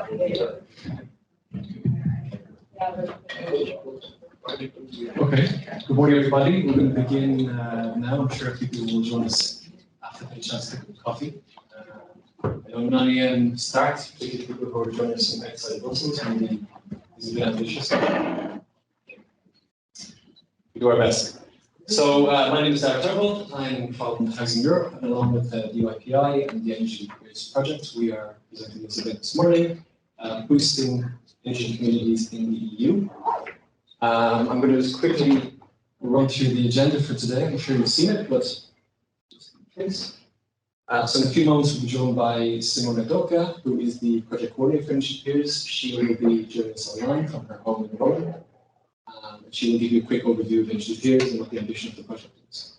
Okay, good morning everybody. We're going to begin now. I'm sure people will join us after the chance to get coffee. I know 9 a.m. start, particularly people who are joining us from outside Brussels, and this is a bit ambitious. We do our best. So my name is Darragh Turble. I'm from Housing Europe, and along with the UIPI and the NRG2peers project, we are presenting this event this morning, boosting energy communities in the EU. I'm going to just quickly run through the agenda for today. I'm sure you've seen it, but just in case. So in a few moments, we'll be joined by Simona Doka, who is the project coordinator for NRG2peers. She will be joining us online from her home in Rome. She will give you a quick overview of NRG2peers and what the ambition of the project is.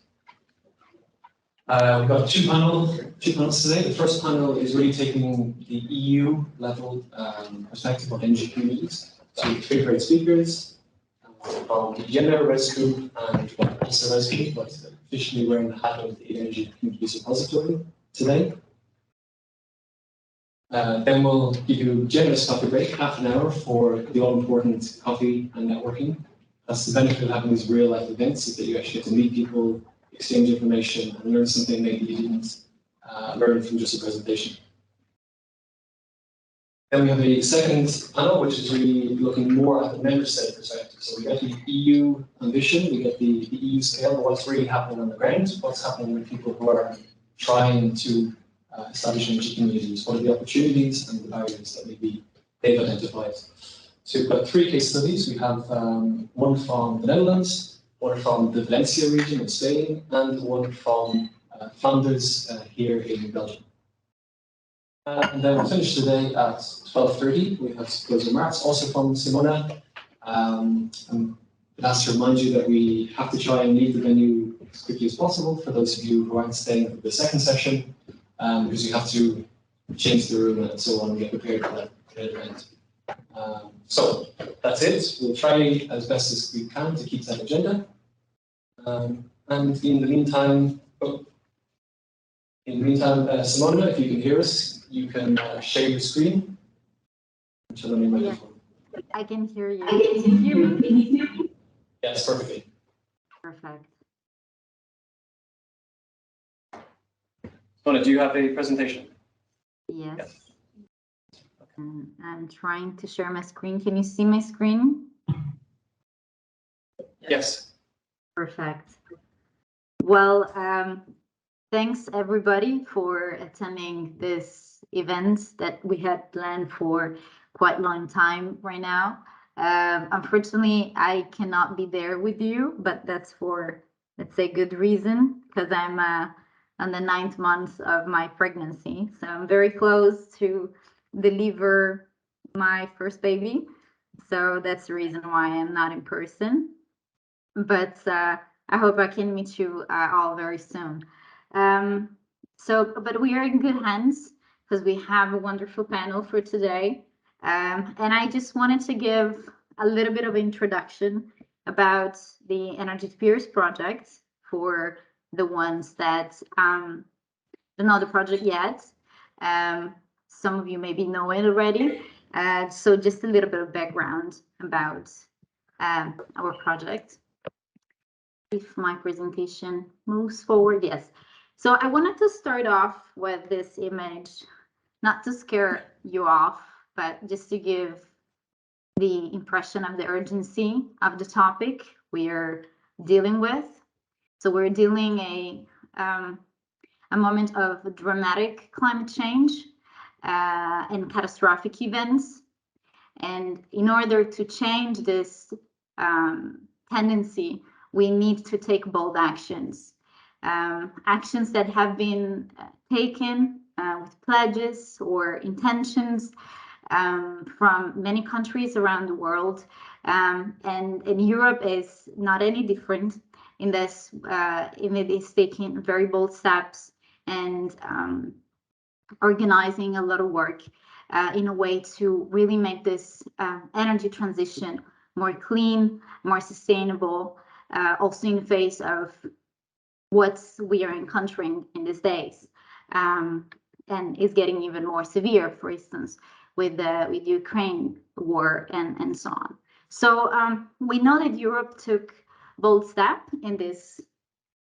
We've got two panels today. The first panel is really taking the EU level perspective on energy communities. So three great speakers from the NRG group and also group, but officially wearing the hat of the Energy Communities Repository today. Then we'll give you a generous coffee break, half an hour for the all-important coffee and networking. That's the benefit of having these real-life events, is that you actually get to meet people, exchange information, and learn something maybe you didn't learn from just a presentation. Then we have a second panel, which is really looking more at the member state perspective. So we get the EU ambition, we get the EU scale, what's really happening on the ground, what's happening with people who are trying to establish energy communities, what are the opportunities and the barriers that maybe they've identified. So we've got three case studies. We have one from the Netherlands, one from the Valencia region in Spain, and one from Flanders here in Belgium. And then we'll finish today at 12:30. We have those remarks also from Simona. I'm asked to remind you that we have to try and leave the venue as quickly as possible for those of you who aren't staying for the second session, because you have to change the room and so on and get prepared for that event. So that's it. We'll try as best as we can to keep that agenda. And in the meantime, Simona, if you can hear us, you can share your screen. Yeah, I can hear you. Can you hear me? Yes, perfectly. Perfect. Simona, do you have a presentation? Yes. Yes. I'm trying to share my screen. Can you see my screen? Yes. Perfect. Well, thanks everybody for attending this event that we had planned for quite a long time right now. Unfortunately, I cannot be there with you, but that's for, let's say, good reason, because I'm on the 9th month of my pregnancy. So I'm very close to deliver my first baby. So that's the reason why I'm not in person. But I hope I can meet you all very soon. But we are in good hands because we have a wonderful panel for today. And I just wanted to give a little bit of introduction about the NRG2peers project for the ones that don't know the project yet. Some of you maybe know it already. So just a little bit of background about our project. If my presentation moves forward, yes. So I wanted to start off with this image, not to scare you off, but just to give the impression of the urgency of the topic we are dealing with. So we're dealing a moment of dramatic climate change and catastrophic events. And in order to change this tendency, we need to take bold actions. Actions that have been taken with pledges or intentions from many countries around the world. And Europe is not any different in this. It is taking very bold steps and organizing a lot of work in a way to really make this energy transition more clean, more sustainable, also in the face of what we are encountering in these days, and is getting even more severe. For instance, with the Ukraine war and so on. So we know that Europe took bold step in this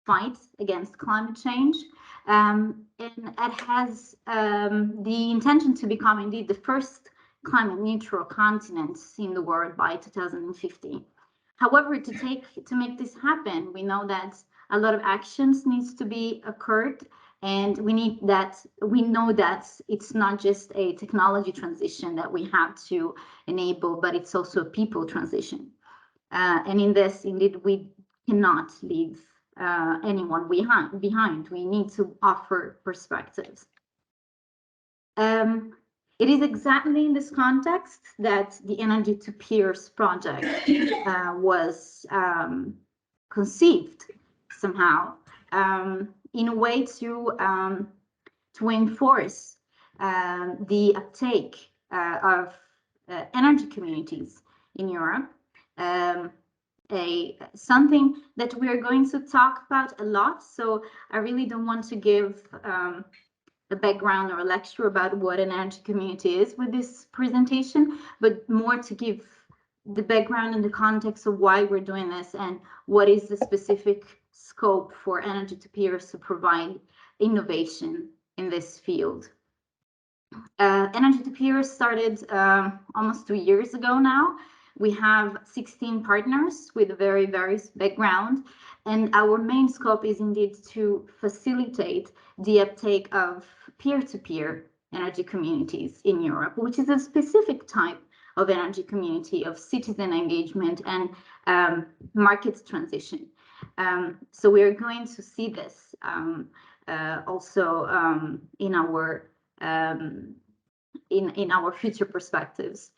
fight against climate change, and it has the intention to become indeed the first climate neutral continent in the world by 2050. However, to make this happen, we know that a lot of actions needs to be occurred, and we know that it's not just a technology transition that we have to enable, but it's also a people transition. And in this, indeed, we cannot leave anyone behind. We need to offer perspectives. It is exactly in this context that the NRG2peers project was conceived somehow in a way to enforce the uptake of energy communities in Europe. Something that we're going to talk about a lot. So I really don't want to give a background or a lecture about what an energy community is with this presentation, but more to give the background and the context of why we're doing this and what is the specific scope for NRG2peers to provide innovation in this field. NRG2peers started almost 2 years ago now. We have 16 partners with very various background, and our main scope is indeed to facilitate the uptake of peer-to-peer energy communities in Europe, which is a specific type of energy community of citizen engagement and market transition. So we are going to see this also in our future perspectives.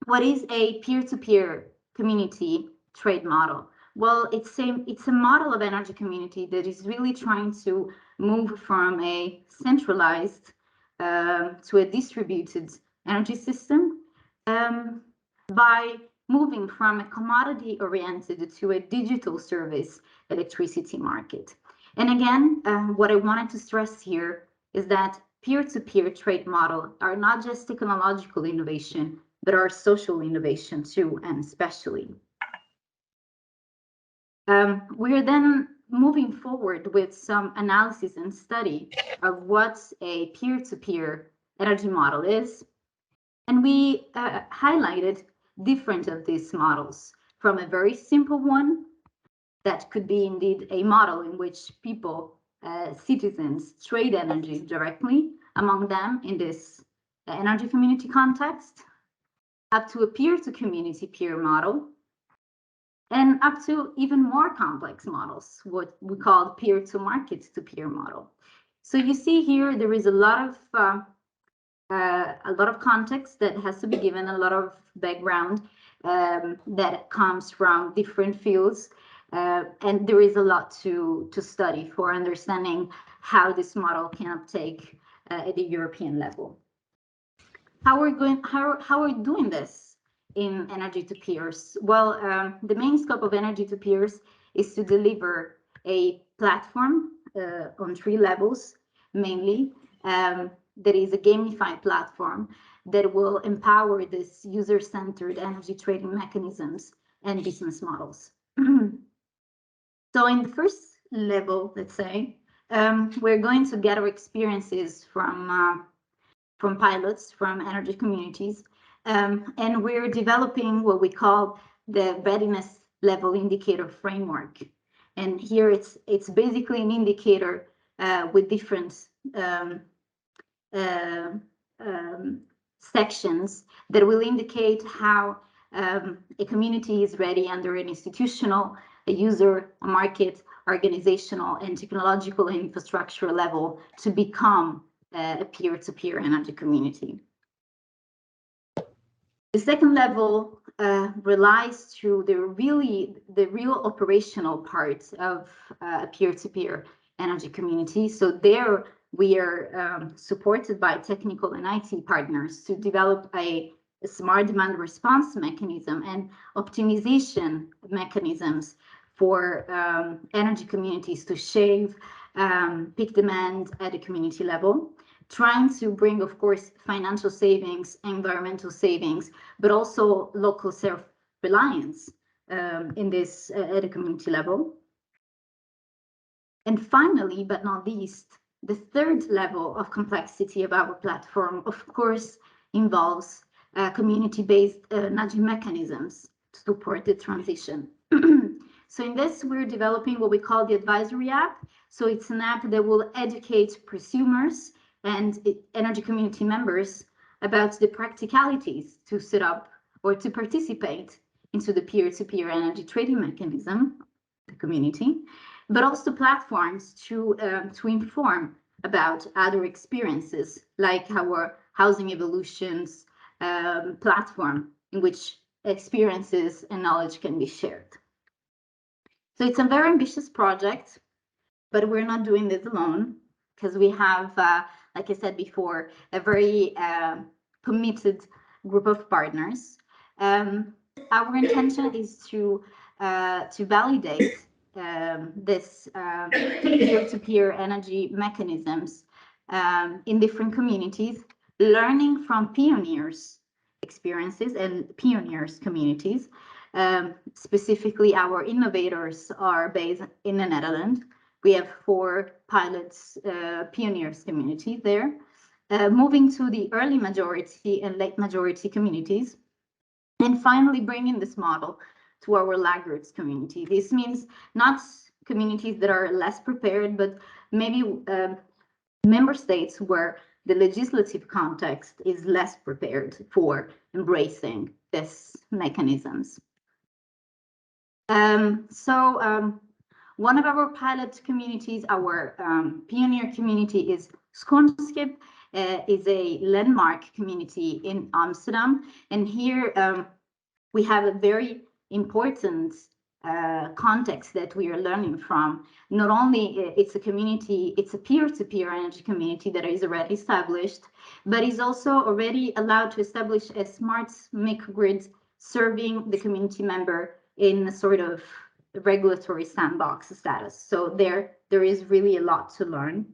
What is a peer-to-peer community trade model? Well, it's a model of energy community that is really trying to move from a centralized to a distributed energy system by moving from a commodity-oriented to a digital service electricity market. And again, what I wanted to stress here is that peer-to-peer trade model are not just technological innovation, but are social innovation too, and especially. We're then moving forward with some analysis and study of what a peer-to-peer energy model is. And we highlighted different of these models, from a very simple one that could be indeed a model in which people, citizens, trade energy directly among them in this energy community context, up to a peer-to-community peer model, and up to even more complex models, what we call peer-to-market-to-peer model. So you see here there is a lot of context that has to be given, a lot of background that comes from different fields, and there is a lot to study for understanding how this model can uptake at the European level. How are we doing this in NRG2peers? Well, the main scope of NRG2peers is to deliver a platform on 3 levels, mainly. That is a gamified platform that will empower this user-centered energy trading mechanisms and business models. So in the first level, let's say, we're going to gather experiences from pilots, from energy communities, and we're developing what we call the readiness level indicator framework. And here it's basically an indicator with different sections that will indicate how a community is ready under an institutional, a user, a market, organizational, and technological and infrastructure level to become a peer-to-peer energy community. The second level relies to the real operational part of a peer-to-peer energy community. So there we are supported by technical and IT partners to develop a smart demand response mechanism and optimization mechanisms for energy communities to shave peak demand at a community level. trying to bring, of course, financial savings, environmental savings, but also local self-reliance in this at a community level. And finally, but not least, the third level of complexity of our platform, of course, involves community-based nudging mechanisms to support the transition. So in this, we're developing what we call the advisory app. So it's an app that will educate prosumers and energy community members about the practicalities to set up or to participate into the peer-to-peer energy trading mechanism, the community, but also platforms to inform about other experiences, like our housing evolutions platform, in which experiences and knowledge can be shared. So it's a very ambitious project, but we're not doing this alone, because we have, like I said before, a very committed group of partners. Our intention is to validate this peer-to-peer energy mechanisms in different communities, learning from pioneers' experiences and pioneers' communities. Specifically, our innovators are based in the Netherlands. We have 4 pilots, pioneers communities there, moving to the early majority and late majority communities, and finally bringing this model to our laggards community. This means not communities that are less prepared, but maybe member states where the legislative context is less prepared for embracing these mechanisms. One of our pilot communities, our pioneer community, is Schoonskip, is a landmark community in Amsterdam. And here we have a very important context that we are learning from. Not only it's a community, it's a peer-to-peer energy community that is already established, but is also already allowed to establish a smart microgrid serving the community member in a sort of regulatory sandbox status. So there is really a lot to learn.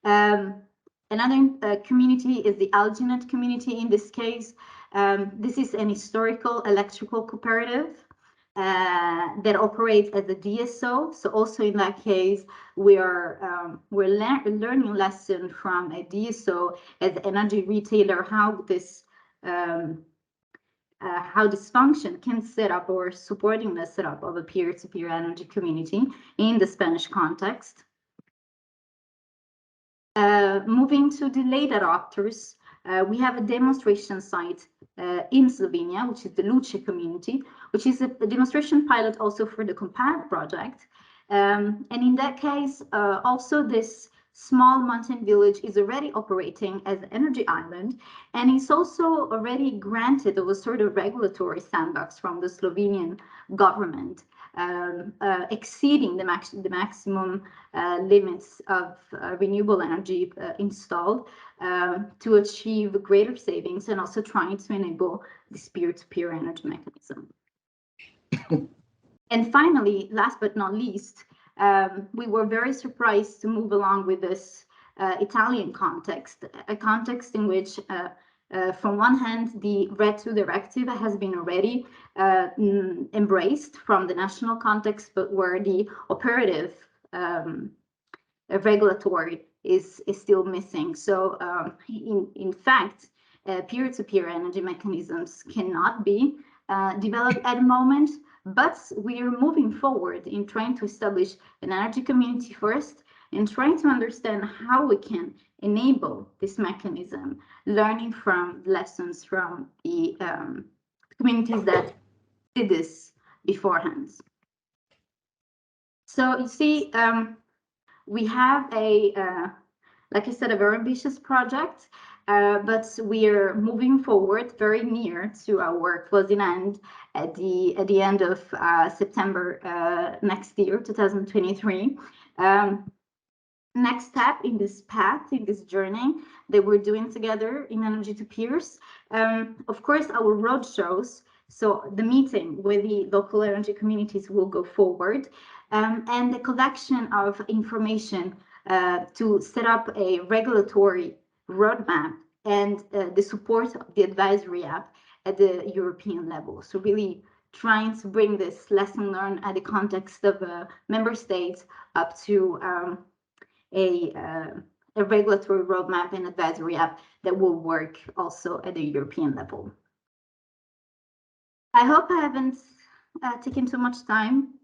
Another community is the Alginet community. In this case, this is an historical electrical cooperative that operates as a DSO. So also in that case, we're learning lesson from a DSO as an energy retailer, how this function can set up or supporting the setup of a peer-to-peer energy community in the Spanish context. Moving to the late adopters, we have a demonstration site in Slovenia, which is the Luce community, which is a demonstration pilot also for the Compact project. And in that case, also this small mountain village is already operating as an energy island, and it's also already granted a sort of regulatory sandbox from the Slovenian government, exceeding the maximum limits of renewable energy installed to achieve greater savings, and also trying to enable this peer-to-peer energy mechanism. And finally, last but not least, we were very surprised to move along with this Italian context, a context in which, from one hand, the RED II directive has been already embraced from the national context, but where the operative regulatory is still missing. So in fact, peer-to-peer energy mechanisms cannot be developed at the moment, but we are moving forward in trying to establish an energy community first and trying to understand how we can enable this mechanism, learning from lessons from the communities that did this beforehand. So you see, we have like I said, a very ambitious project, but we are moving forward very near to our closing end at the end of September next year, 2023. Next step in this path, in this journey that we're doing together in NRG2peers, of course, our roadshows, so the meeting with the local energy communities will go forward, and the collection of information to set up a regulatory roadmap and the support of the advisory app at the European level. So really trying to bring this lesson learned at the context of member states up to a regulatory roadmap and advisory app that will work also at the European level. I hope I haven't taken too much time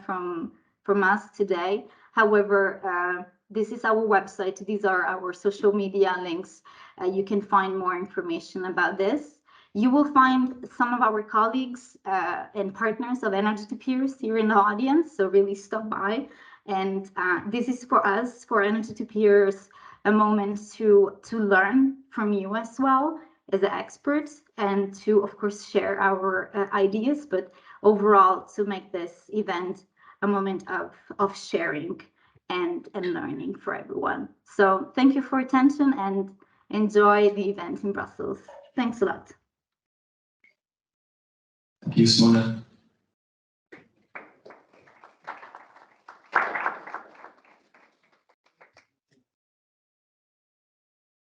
from us today. However, this is our website. These are our social media links. You can find more information about this. You will find some of our colleagues and partners of NRG2peers here in the audience, so really stop by. And this is for us, for NRG2peers, a moment to learn from you as well as the experts, and to, of course, share our ideas, but overall to make this event a moment of sharing and learning for everyone. So thank you for attention and enjoy the event in Brussels. Thanks a lot. Thank you, Simona.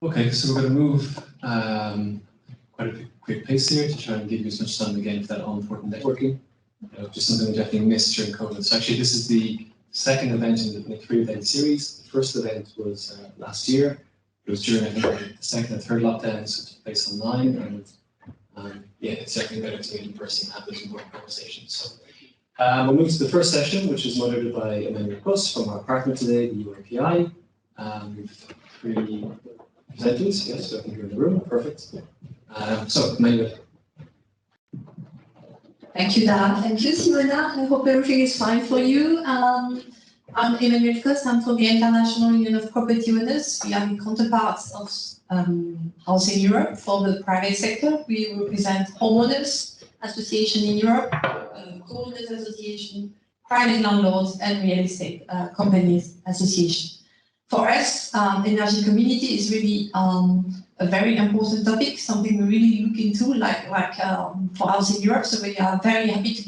Okay, so we're going to move quite a quick pace here to try and give you as much time again for that all-important networking. Just something we definitely missed during COVID. So actually, this is the second event in the three-event series. The first event was last year. It was during, I think, the second and third lockdown, so it took place online. And yeah, it's definitely better to meet in person and have those important conversations. So we'll move to the first session, which is moderated by Emmanuel Kuss from our partner today, the UNPI. We have three presenters. Yes, so I think you're in the room. Perfect. So, Emmanuel. Thank you, Dara. Thank you, Simona. I hope everything is fine for you. I'm Emmanuel Kuss. I'm from the International Union of Property Owners. We are the counterparts of Housing Europe for the private sector. We represent homeowners association in Europe, co-owners association, private landlords, and real estate companies association. For us, energy community is really a very important topic, something we really look into, like for Housing Europe. So we are very happy to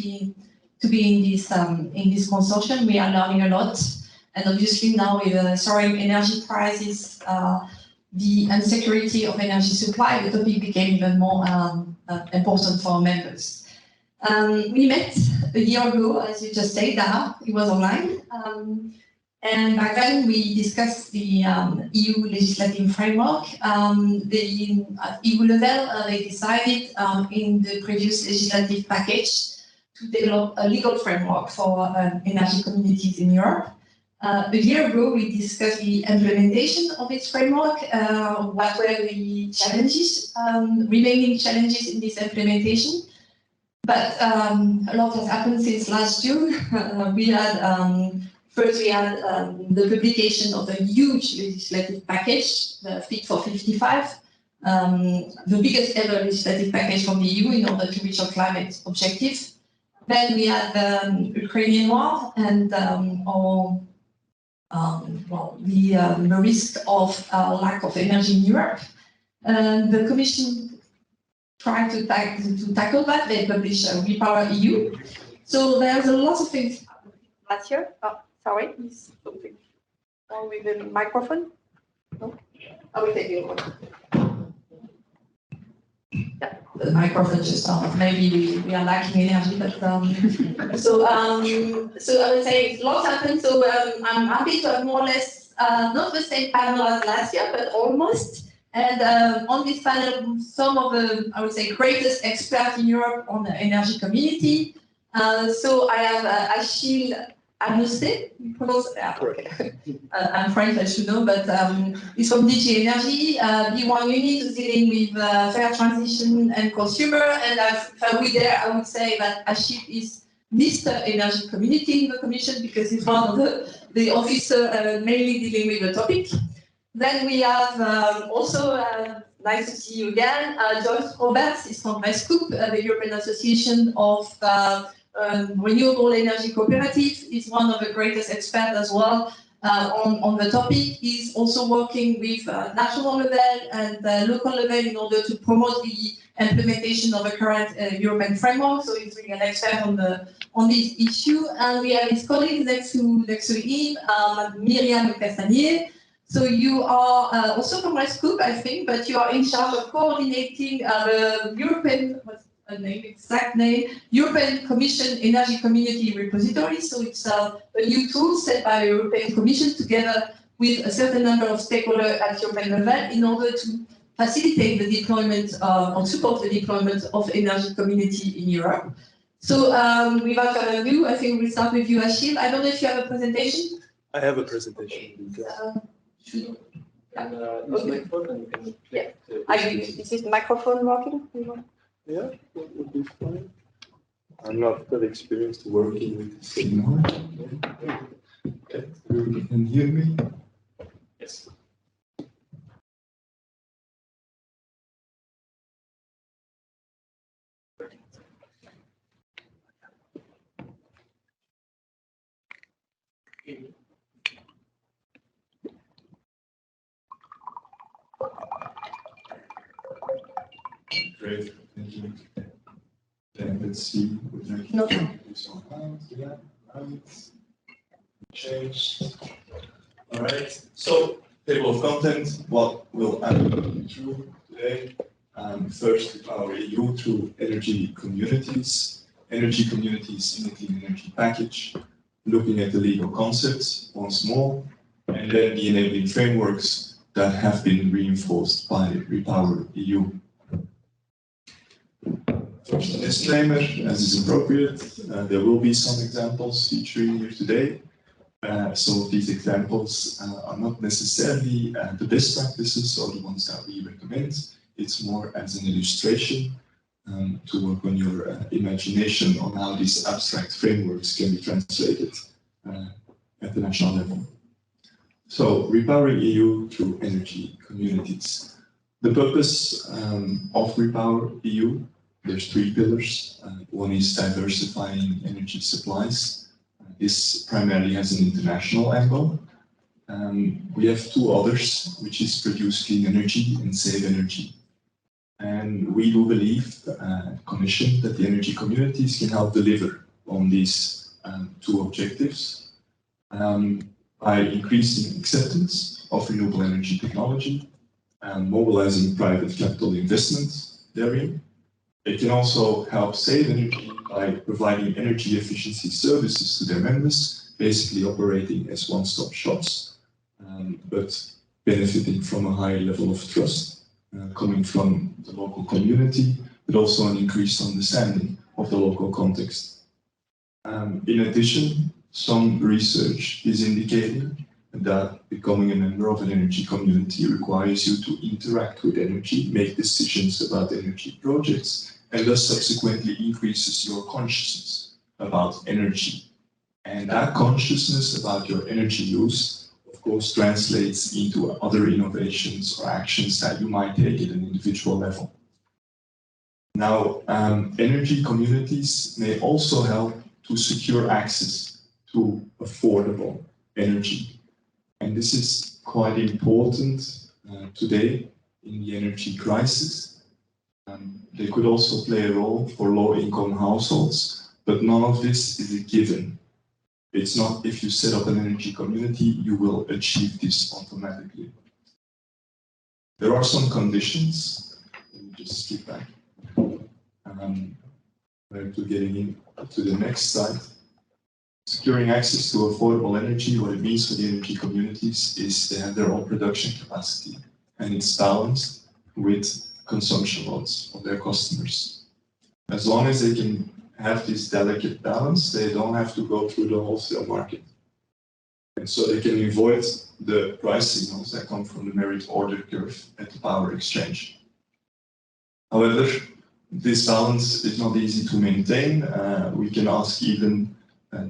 be in this consortium. We are learning a lot, and obviously now with the soaring energy prices, the insecurity of energy supply, the topic became even more important for our members. We met a year ago, as you just said, Dara. It was online. And back then we discussed the EU legislative framework. At EU level, they decided in the previous legislative package to develop a legal framework for energy communities in Europe. A year ago, we discussed the implementation of this framework. What were the challenges, remaining challenges in this implementation? But a lot has happened since last June. First, we had the publication of a huge legislative package, the Fit for 55, the biggest ever legislative package from the EU in order to reach our climate objective. Then we had the Ukrainian war and the risk of lack of energy in Europe. The Commission tried to tackle that. They published Repower EU. So there's a lot of things last year. Sorry, is something wrong with the microphone? No? I will take the other one. Yeah, the microphone just maybe we are lacking energy, but so I would say lots happened. So I'm happy to have more or less not the same panel as last year, but almost. And on this panel, some of the, I would say, greatest experts in Europe on the energy community. So I have Achille Agnosté, I'm French, I should know, but he's from DG Energy. B1 unit is dealing with fair transition and consumer. And I would say that Achille is Mr. Energy Community in the Commission because he's one of the officer mainly dealing with the topic. Then we have also, nice to see you again, Joyce Roberts is from RESCOOP, the European Association of Renewable Energy Cooperative. Is one of the greatest experts as well on the topic, is also working with national level and local level in order to promote the implementation of the current European framework. So he's really an expert on this issue. And we have his colleagues next to him, Myriam Castagnier. So you are also from my scoop, I think, but you are in charge of coordinating the European, what's the exact name, European Commission Energy Community Repository. So it's a new tool set by the European Commission together with a certain number of stakeholders at European level in order to facilitate the deployment or support the deployment of energy community in Europe. So without further ado, I think we'll start with you, Achille. I don't know if you have a presentation. I have a presentation. Use the microphone and you can click Is this microphone working? Yeah, that would be fine. I'm not that experienced working with this anymore. Okay, you can hear me? Yes. Great, thank you. Then let's see what I can do somehow. Yeah, right. Change. All right. So, table of content. What will happen through today? First, our EU through energy communities in the energy package, looking at the legal concepts once more, and then the enabling frameworks that have been reinforced by Repower EU. First, a disclaimer, as is appropriate. There will be some examples featuring here today. Some of these examples are not necessarily the best practices or the ones that we recommend. It's more as an illustration to work on your imagination on how these abstract frameworks can be translated at the national level. So, repowering EU through energy communities. The purpose of Repower EU, there's three pillars. One is diversifying energy supplies. This primarily has an international angle. We have two others, which is produce clean energy and save energy. And we do believe, Commission, that the energy communities can help deliver on these two objectives by increasing acceptance of renewable energy technology and mobilizing private capital investments therein. It can also help save energy by providing energy efficiency services to their members, basically operating as one-stop shops, but benefiting from a high level of trust coming from the local community, but also an increased understanding of the local context. In addition, some research is indicating that becoming a member of an energy community requires you to interact with energy, make decisions about energy projects, and thus subsequently increases your consciousness about energy. And that consciousness about your energy use, of course, translates into other innovations or actions that you might take at an individual level. Now, energy communities may also help to secure access to affordable energy. And this is quite important today in the energy crisis. They could also play a role for low-income households, but none of this is a given. It's not if you set up an energy community, you will achieve this automatically. There are some conditions. Let me just skip back. To getting into the next slide. Securing access to affordable energy, what it means for the energy communities is they have their own production capacity, and it's balanced with consumption loads of their customers. As long as they can have this delicate balance, they don't have to go through the wholesale market. And so they can avoid the price signals that come from the merit order curve at the power exchange. However, this balance is not easy to maintain. We can ask even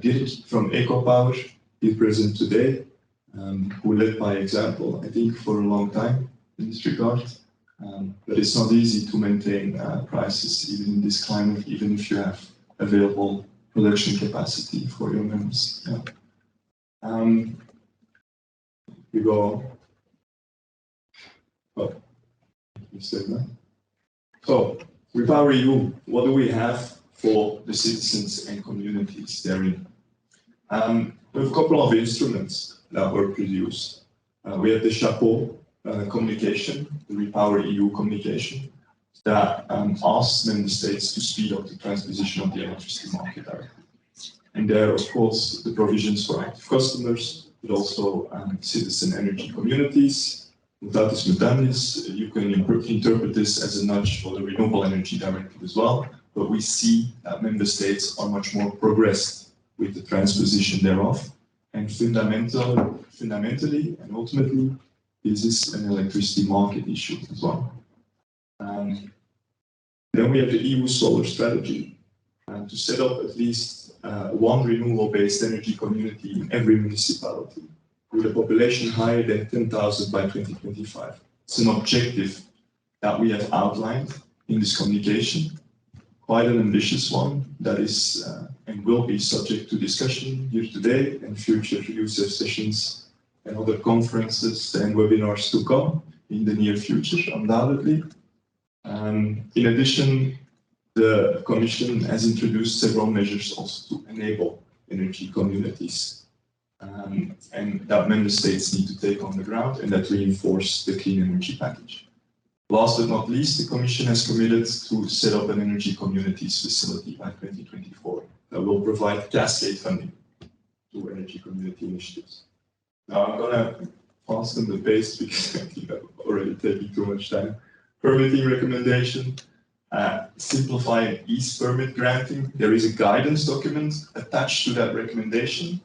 Dirk from EcoPower, here present today, who led by example, I think, for a long time in this regard. But it's not easy to maintain prices even in this climate, even if you have available production capacity for your members. Yeah. we go. Oh, instead now. So, Repower EU, what do we have for the citizens and communities therein? We have a couple of instruments that were produced. We have the Chapeau communication, the Repower EU communication, that asks member states to speed up the transposition of the electricity market directive. And there, of course, the provisions for active customers, but also citizen energy communities. Mutatis mutandis, you can interpret this as a nudge for the Renewable Energy Directive as well, but we see that member states are much more progressed with the transposition thereof. And fundamentally and ultimately, this is an electricity market issue as well. Then we have the EU solar strategy to set up at least one renewable-based energy community in every municipality, with a population higher than 10,000 by 2025. It's an objective that we have outlined in this communication, quite an ambitious one that is and will be subject to discussion here today and future user sessions and other conferences and webinars to come in the near future, undoubtedly. In addition, the Commission has introduced several measures also to enable energy communities and that member states need to take on the ground and that reinforce the clean energy package. Last but not least, the Commission has committed to set up an energy communities facility by 2024 that will provide cascade funding to energy community initiatives. Now I'm going to fasten the pace because I think I've already taken too much time. Permitting recommendation, simplify and ease permit granting. There is a guidance document attached to that recommendation.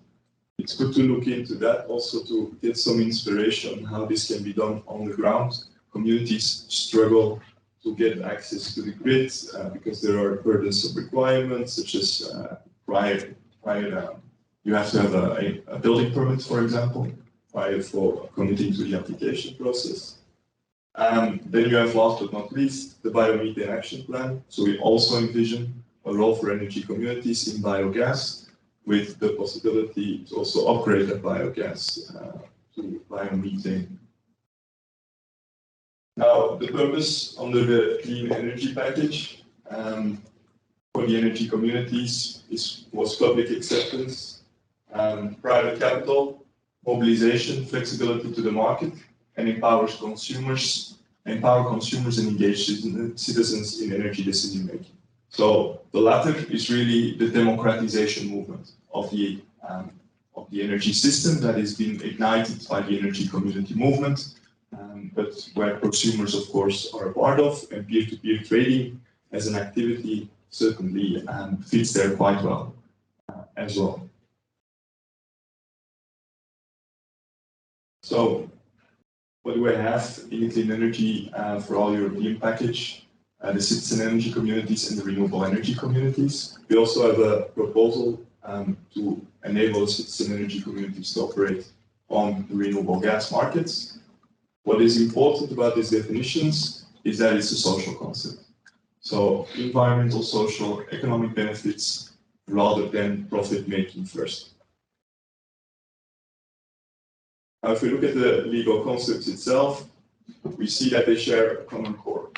It's good to look into that also to get some inspiration on how this can be done on the ground. Communities struggle to get access to the grid because there are burdensome requirements such as you have to have a building permit, for example, prior for committing to the application process. Then you have, last but not least, the biomethane action plan. So we also envision a role for energy communities in biogas, with the possibility to also upgrade that biogas to biomethane. Now, the purpose under the clean energy package for the energy communities was public acceptance, private capital, mobilization, flexibility to the market, and empower consumers and engage citizens in energy decision making. So the latter is really the democratization movement of the energy system that has been ignited by the energy community movement, but where consumers, of course, are a part of, and peer-to-peer trading as an activity certainly fits there quite well as well. So, what do I have in clean energy for all European package? The citizen energy communities and the renewable energy communities. We also have a proposal to enable citizen energy communities to operate on the renewable gas markets. What is important about these definitions is that it's a social concept. So environmental, social, economic benefits rather than profit making first. Now, if we look at the legal concepts itself, we see that they share a common core.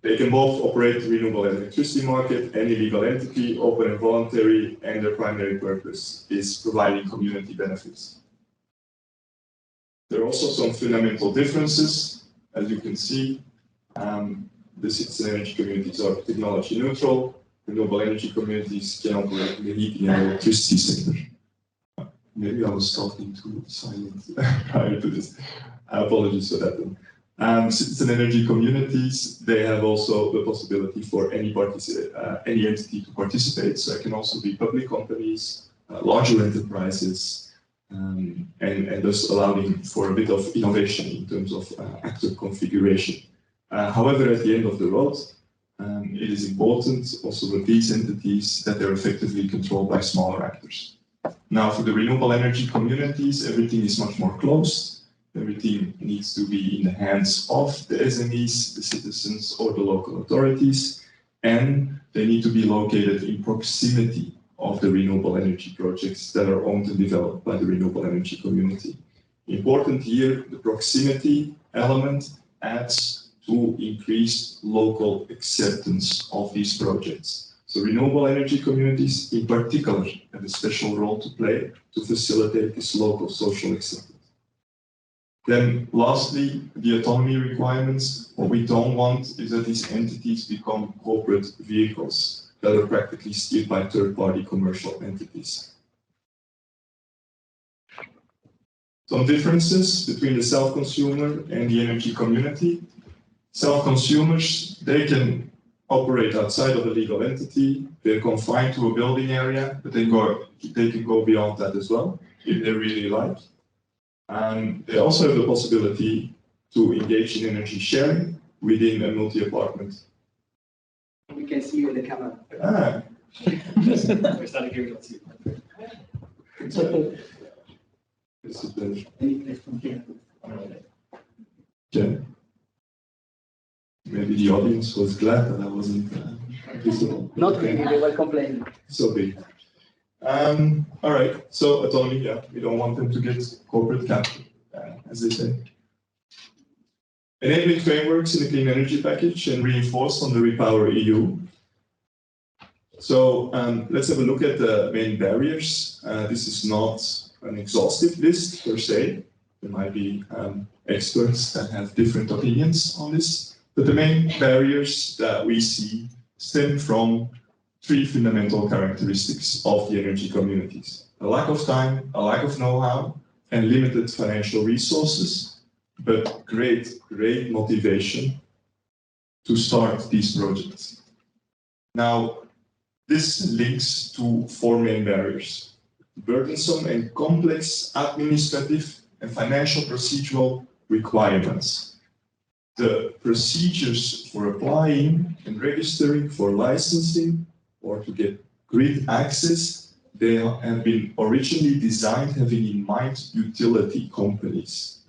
They can both operate the renewable electricity market, any legal entity, open and voluntary, and their primary purpose is providing community benefits. There are also some fundamental differences, as you can see. The citizen energy communities are technology neutral. Renewable energy communities can operate in the heating and electricity sector. Maybe I was talking too silent prior to this. Apologies for that one. Citizen energy communities, they have also the possibility for any entity to participate. So it can also be public companies, larger enterprises, and thus allowing for a bit of innovation in terms of actor configuration. However, at the end of the road, it is important also with these entities that they're effectively controlled by smaller actors. Now, for the renewable energy communities, everything is much more closed. Everything needs to be in the hands of the SMEs, the citizens, or the local authorities, and they need to be located in proximity of the renewable energy projects that are owned and developed by the renewable energy community. Important here, the proximity element adds to increased local acceptance of these projects. So renewable energy communities in particular have a special role to play to facilitate this local social acceptance. Then lastly, the autonomy requirements. What we don't want is that these entities become corporate vehicles that are practically steered by third-party commercial entities. Some differences between the self-consumer and the energy community. Self-consumers, they can operate outside of a legal entity, they're confined to a building area, but they can go beyond that as well, if they really like. And they also have the possibility to engage in energy sharing within a multi-apartment. We can see you in the camera. Ah. We're standing here, we don't see it. This is better. Any place from here? Okay. Maybe the audience was glad that I wasn't visible. Not really, they were complaining. So big. All right, so autonomy, yeah, we don't want them to get corporate capital, as they say. Enabling frameworks in the clean energy package and reinforced on the Repower EU. So let's have a look at the main barriers. This is not an exhaustive list per se. There might be experts that have different opinions on this, but the main barriers that we see stem from three fundamental characteristics of the energy communities: a lack of time, a lack of know-how, and limited financial resources, but great motivation to start these projects. Now, this links to four main barriers: burdensome and complex administrative and financial procedural requirements. The procedures for applying and registering for licensing or to get grid access, they have been originally designed having in mind utility companies.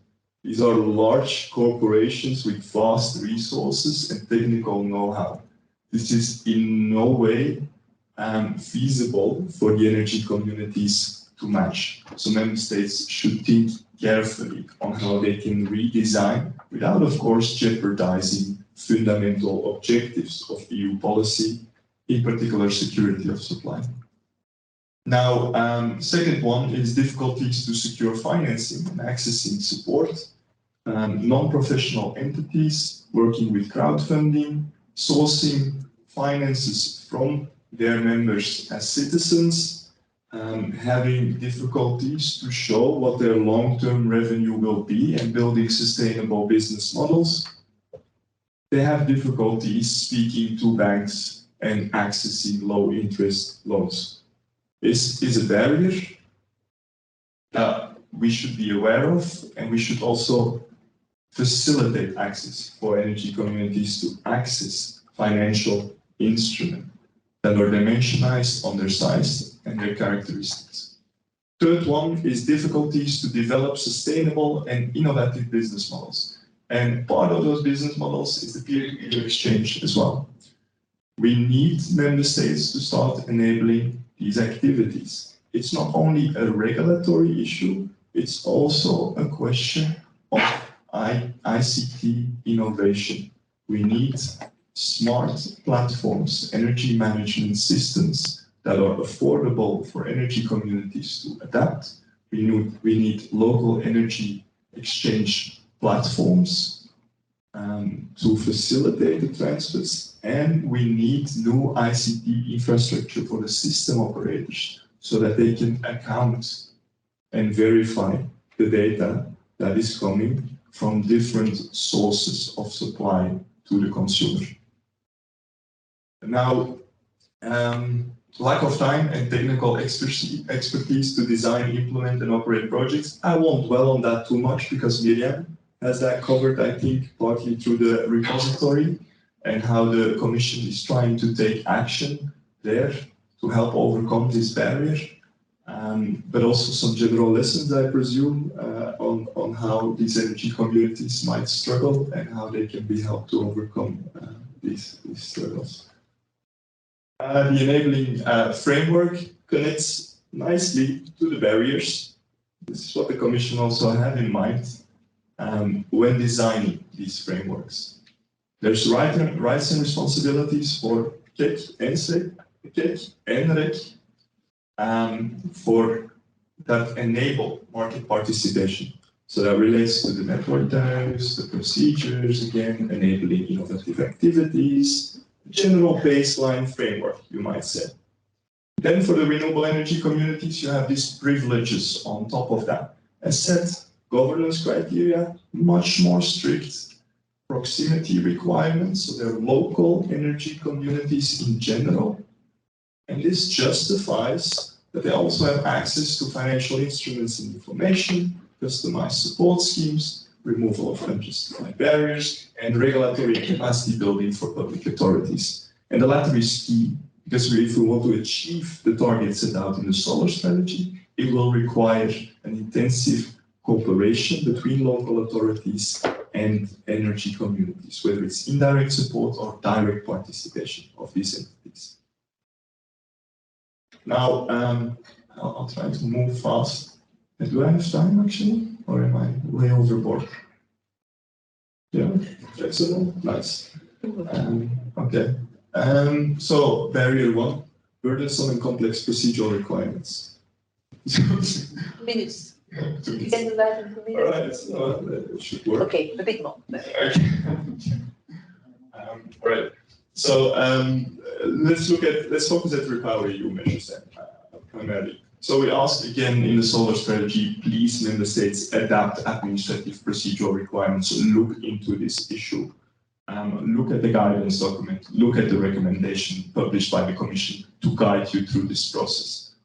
These are large corporations with vast resources and technical know-how. This is in no way feasible for the energy communities to match. So member states should think carefully on how they can redesign without, of course, jeopardizing fundamental objectives of EU policy, in particular security of supply. Now, second one is difficulties to secure financing and accessing support. Non-professional entities working with crowdfunding, sourcing finances from their members as citizens, having difficulties to show what their long-term revenue will be and building sustainable business models. They have difficulties speaking to banks and accessing low-interest loans. This is a barrier that we should be aware of, and we should also facilitate access for energy communities to access financial instruments that are dimensionized on their size and their characteristics. Third one is difficulties to develop sustainable and innovative business models. And part of those business models is the peer-to-peer exchange as well. We need member states to start enabling these activities. It's not only a regulatory issue, it's also a question of ICT innovation. We need smart platforms, energy management systems that are affordable for energy communities to adapt. We need local energy exchange platforms to facilitate the transfers, and we need new ICT infrastructure for the system operators so that they can account and verify the data that is coming from different sources of supply to the consumer. Now, lack of time and technical expertise to design, implement, and operate projects. I won't dwell on that too much because Miriam has that covered, I think, partly through the repository and how the Commission is trying to take action there to help overcome this barrier. But also some general lessons, I presume, on how these energy communities might struggle and how they can be helped to overcome these struggles. The enabling framework connects nicely to the barriers. This is what the Commission also had in mind when designing these frameworks. There's rights and responsibilities for KEK and NRG for that enable market participation. So that relates to the network tariffs, the procedures, again, enabling innovative activities, general baseline framework, you might say. Then for the renewable energy communities, you have these privileges on top of that. A set governance criteria, much more strict proximity requirements, so they're local energy communities in general. And this justifies that they also have access to financial instruments and information, customized support schemes, removal of unjustified barriers, and regulatory capacity building for public authorities. And the latter is key, because if we want to achieve the targets set out in the solar strategy, it will require an intensive cooperation between local authorities and energy communities, whether it's indirect support or direct participation of these entities. Now, I'll try to move fast. Do I have time actually, or am I way overboard? Yeah, flexible, nice. Okay. So barrier one, burdensome and complex procedural requirements. Minutes. 2 You minutes. can do that in 2 minutes? All right, so it should work. Okay, a bit more. Okay. All right. So let's focus at REPowerEU measures then, primarily. So we ask again in the solar strategy, please member states adapt administrative procedural requirements, look into this issue, look at the guidance document, look at the recommendation published by the Commission to guide you through this process.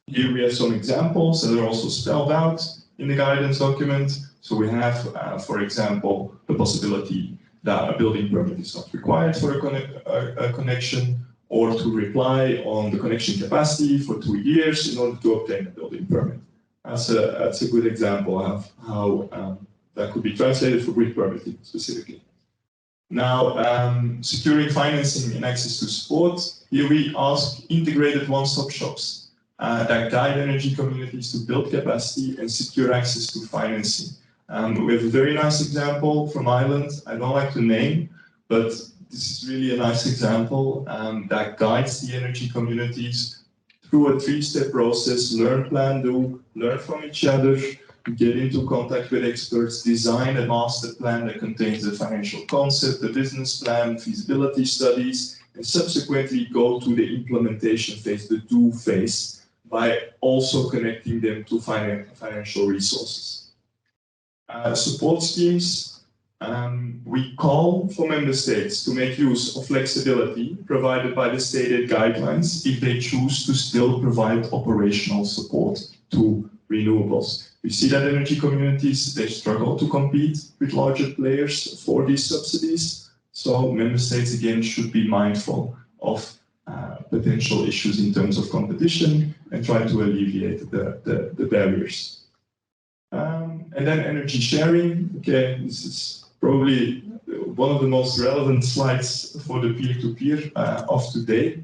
Here we have some examples that are also spelled out in the guidance document. So we have, for example, the possibility that a building permit is not required for a connection, or to reply on the connection capacity for 2 years in order to obtain a building permit. That's a good example of how that could be translated for grid permitting specifically. Now, securing financing and access to support. Here we ask integrated one-stop shops that guide energy communities to build capacity and secure access to financing. We have a very nice example from Ireland. I don't like to name, but this is really a nice example that guides the energy communities through a 3-step process: learn, plan, do, learn from each other, get into contact with experts, design a master plan that contains the financial concept, the business plan, feasibility studies, and subsequently go to the implementation phase, the do phase, by also connecting them to financial resources. Support schemes. We call for member states to make use of flexibility provided by the stated guidelines if they choose to still provide operational support to renewables. We see that energy communities, they struggle to compete with larger players for these subsidies. So member states again should be mindful of potential issues in terms of competition and try to alleviate the barriers. And then energy sharing. Okay, this is probably one of the most relevant slides for the peer-to-peer of today.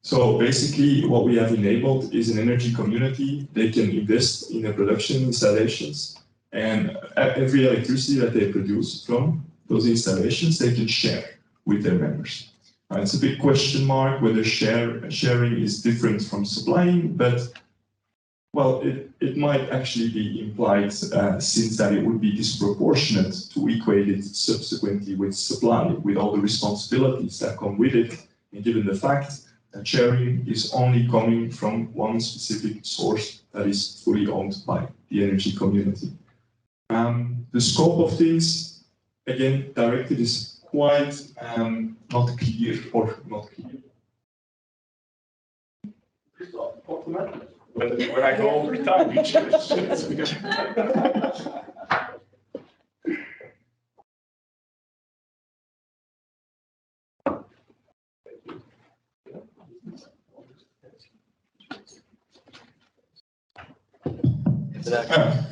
So basically what we have enabled is an energy community. They can invest in their production installations, and every electricity that they produce from those installations, they can share with their members. It's a big question mark whether sharing is different from supplying, but well, it might actually be implied since that it would be disproportionate to equate it subsequently with supply, with all the responsibilities that come with it, and given the fact that sharing is only coming from one specific source that is fully owned by the energy community. The scope of things, again, directed is quite not clear or not clear. When I go over time,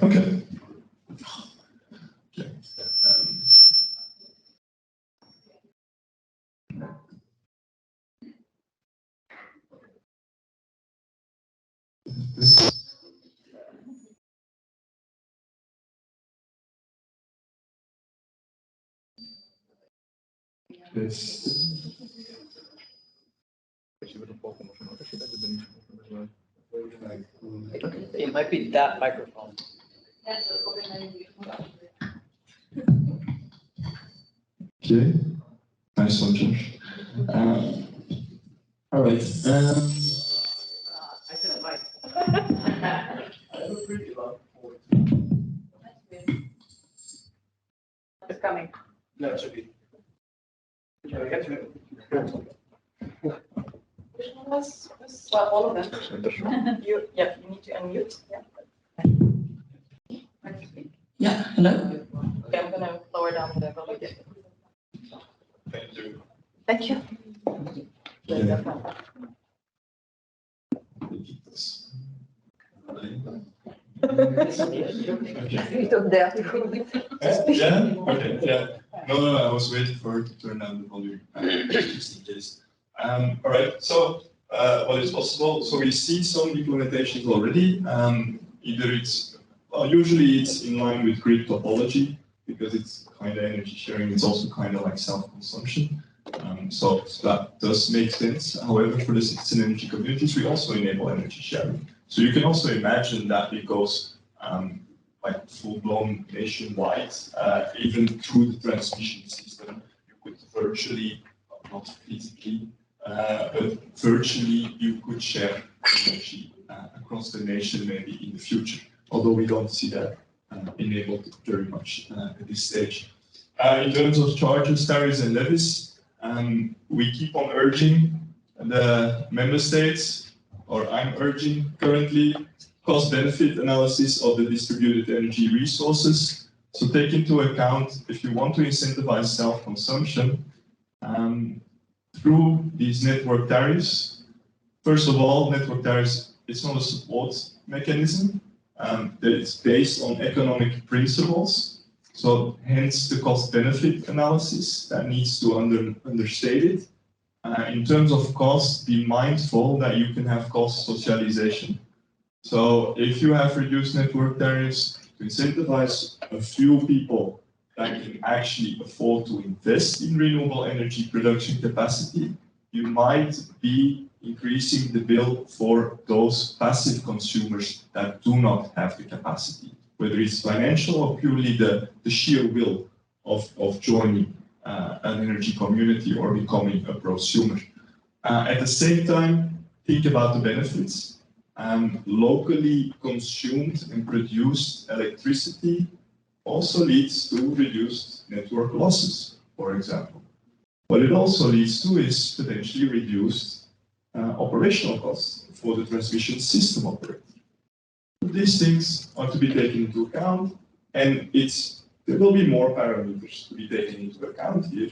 okay. this. It might be that microphone. Okay, nice one, Josh. All right. I said it might. It's coming. No, it should be. Which one was, well, all of them. You, yeah, you need to unmute, yeah. Yeah, hello. Okay, I'm gonna lower down the volume. Thank you. Thank you. Yeah. You don't dare to go. Yeah, okay, yeah. No, I was waiting for her to turn down the volume, just in case. All right, so what is possible? So we see some implementations already. Either it's, well, usually it's in line with grid topology, because it's kind of energy sharing, it's also kind of like self-consumption. So that does make sense. However, for the citizen energy communities, we also enable energy sharing. So you can also imagine that it goes like full-blown nationwide, even through the transmission system. You could virtually, not physically, but virtually you could share energy across the nation maybe in the future, although we don't see that enabled very much at this stage. In terms of charges, tariffs and levies, we keep on urging the member states, or I'm urging currently, cost-benefit analysis of the distributed energy resources. So take into account, if you want to incentivize self-consumption through these network tariffs. First of all, network tariffs, it's not a support mechanism. That it's based on economic principles. So hence the cost-benefit analysis that needs to understate it. In terms of cost, be mindful that you can have cost socialization. So if you have reduced network tariffs to incentivize a few people that can actually afford to invest in renewable energy production capacity, you might be increasing the bill for those passive consumers that do not have the capacity, whether it's financial or purely the sheer will of joining an energy community or becoming a prosumer. At the same time, think about the benefits. Locally consumed and produced electricity also leads to reduced network losses, for example. What it also leads to is potentially reduced operational costs for the transmission system operator. These things are to be taken into account, and there will be more parameters to be taken into account here,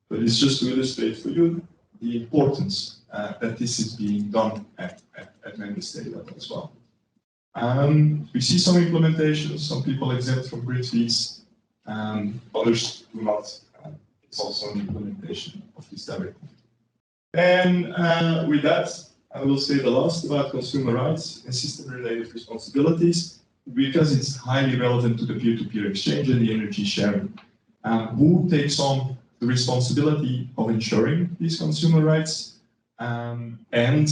but it's just to illustrate for you the importance that this is being done at member state level as well. We see some implementations, some people exempt from grid fees, others do not. It's also an implementation of this directive. And with that, I will say the last about consumer rights and system-related responsibilities, because it's highly relevant to the peer-to-peer exchange and the energy sharing. Who takes on the responsibility of ensuring these consumer rights? And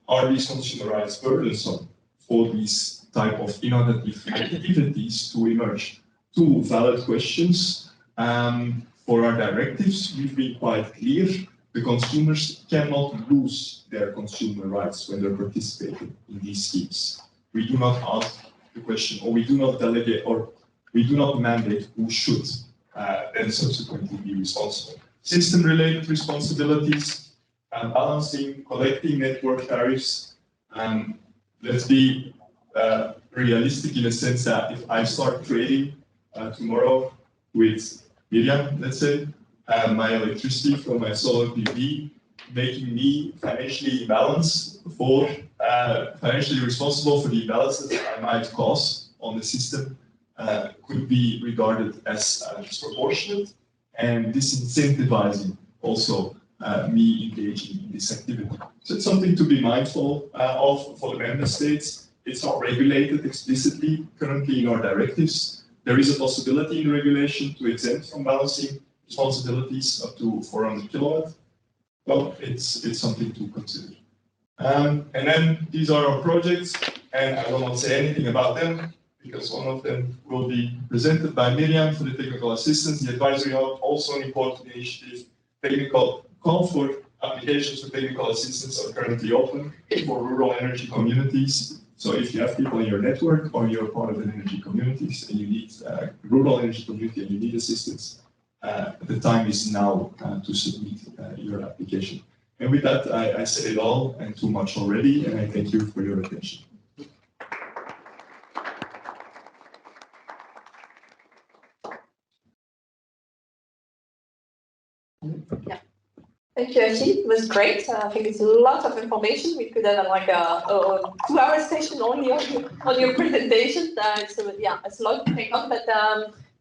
are these consumer rights burdensome for these type of innovative activities to emerge? Two valid questions. For our directives, we've been quite clear. The consumers cannot lose their consumer rights when they're participating in these schemes. We do not ask the question, or we do not delegate, or we do not mandate who should then subsequently be responsible. System-related responsibilities, balancing, collecting network tariffs. Let's be realistic in the sense that if I start trading tomorrow with Miriam, let's say, my electricity from my solar PV, making me financially financially responsible for the imbalances that I might cause on the system, could be regarded as disproportionate and disincentivizing also me engaging in this activity. So it's something to be mindful of for the member states. it's not regulated explicitly currently in our directives. There is a possibility in regulation to exempt from balancing responsibilities up to 400 kilowatt. Well, it's something to consider. And then these are our projects, and I will not say anything about them because one of them will be presented by Miriam for the technical assistance. The advisory hub, also an important initiative. Technical call for applications for technical assistance are currently open for rural energy communities. So if you have people in your network or you're part of an energy communities and you need rural energy community and you need assistance, the time is now to submit your application. And with that, I said it all and too much already, and I thank you for your attention. Yeah. Thank you, Achille. It was great. I think it's a lot of information. We could have like a 2-hour session only on your presentation. It's a lot to take on, but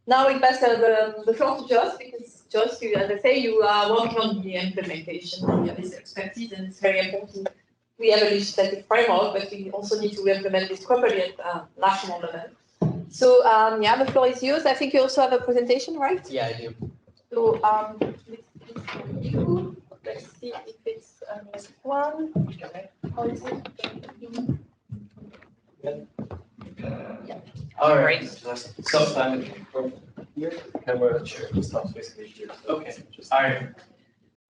now we pass the floor to Josh, because Josh, as I say, you are working on the implementation. You have this expertise, and it's very important. We have a legislative framework, but we also need to implement this properly at national level. So the floor is yours. I think you also have a presentation, right? Yeah, I do. So let's see if it's next one. How is it? Yeah. All right. So I'm here. Camera share stuff basically here. Okay. All right.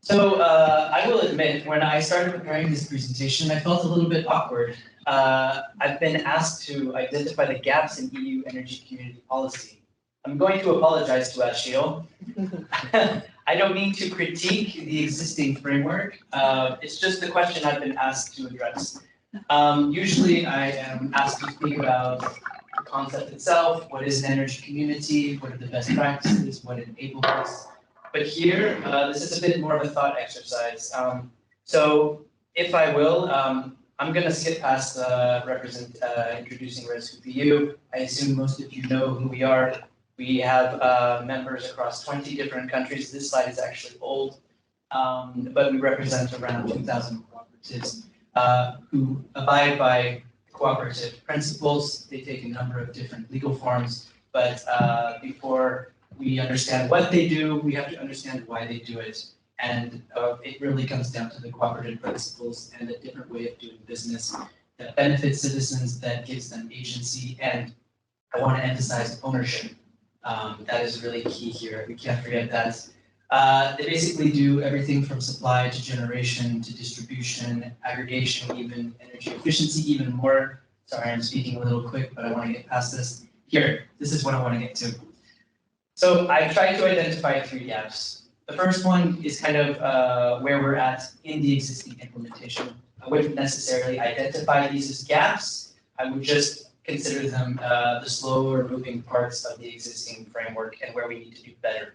So I will admit, when I started preparing this presentation, I felt a little bit awkward. I've been asked to identify the gaps in EU energy community policy. I'm going to apologize to Achille. I don't mean to critique the existing framework. It's just the question I've been asked to address. Usually I am asked to speak about the concept itself, what is an energy community, what are the best practices, what enables us. But here, this is a bit more of a thought exercise. So if I will, I'm going to skip past introducing NRG2peers. I assume most of you know who we are. We have members across 20 different countries. This slide is actually old, but we represent around 2,000 cooperatives who abide by cooperative principles. They take a number of different legal forms, but before we understand what they do, we have to understand why they do it. And it really comes down to the cooperative principles and a different way of doing business that benefits citizens, that gives them agency, and I want to emphasize ownership. That is really key here. We can't forget that. They basically do everything from supply to generation to distribution, aggregation, even energy efficiency, even more. Sorry, I'm speaking a little quick, but I want to get past this. Here, this is what I want to get to. So I've tried to identify 3 gaps. The first one is kind of where we're at in the existing implementation. I wouldn't necessarily identify these as gaps. I would just consider them the slower moving parts of the existing framework and where we need to do better.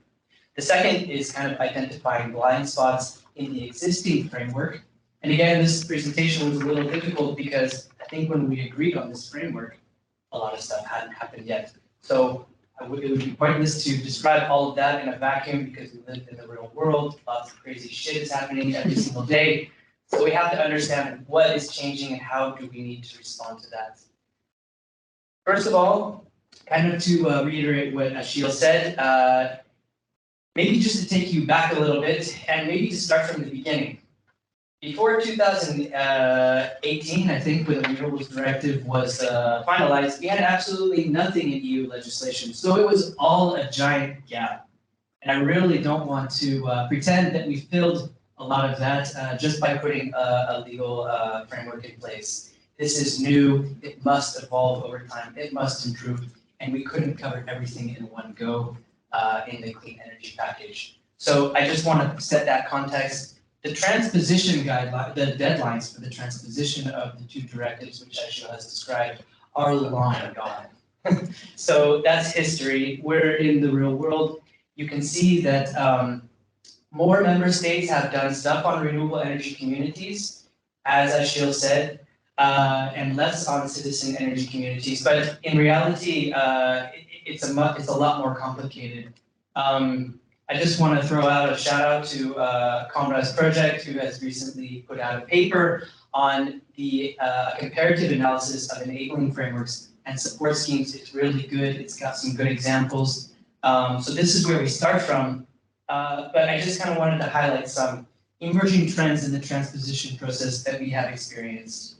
The second is kind of identifying blind spots in the existing framework. And again, this presentation was a little difficult because I think when we agreed on this framework, a lot of stuff hadn't happened yet. So it would be pointless to describe all of that in a vacuum because we live in the real world. Lots of crazy shit is happening every single day. So we have to understand what is changing and how do we need to respond to that. First of all, kind of to reiterate what Achille said, maybe just to take you back a little bit and maybe to start from the beginning. Before 2018, I think, when the Renewables Directive was finalized, we had absolutely nothing in EU legislation. So it was all a giant gap. And I really don't want to pretend that we filled a lot of that just by putting a legal framework in place. This is new, it must evolve over time, it must improve, and we couldn't cover everything in one go in the clean energy package. So I just want to set that context. The transposition guideline, the deadlines for the transposition of the 2 directives, which Achille has described, are long gone. So that's history. We're in the real world. You can see that more member states have done stuff on renewable energy communities, as Achille said, and less on citizen energy communities. But in reality, it's a lot more complicated. I just want to throw out a shout out to Conrad's project, who has recently put out a paper on the comparative analysis of enabling frameworks and support schemes. It's really good. It's got some good examples. So this is where we start from. But I just kind of wanted to highlight some emerging trends in the transposition process that we have experienced.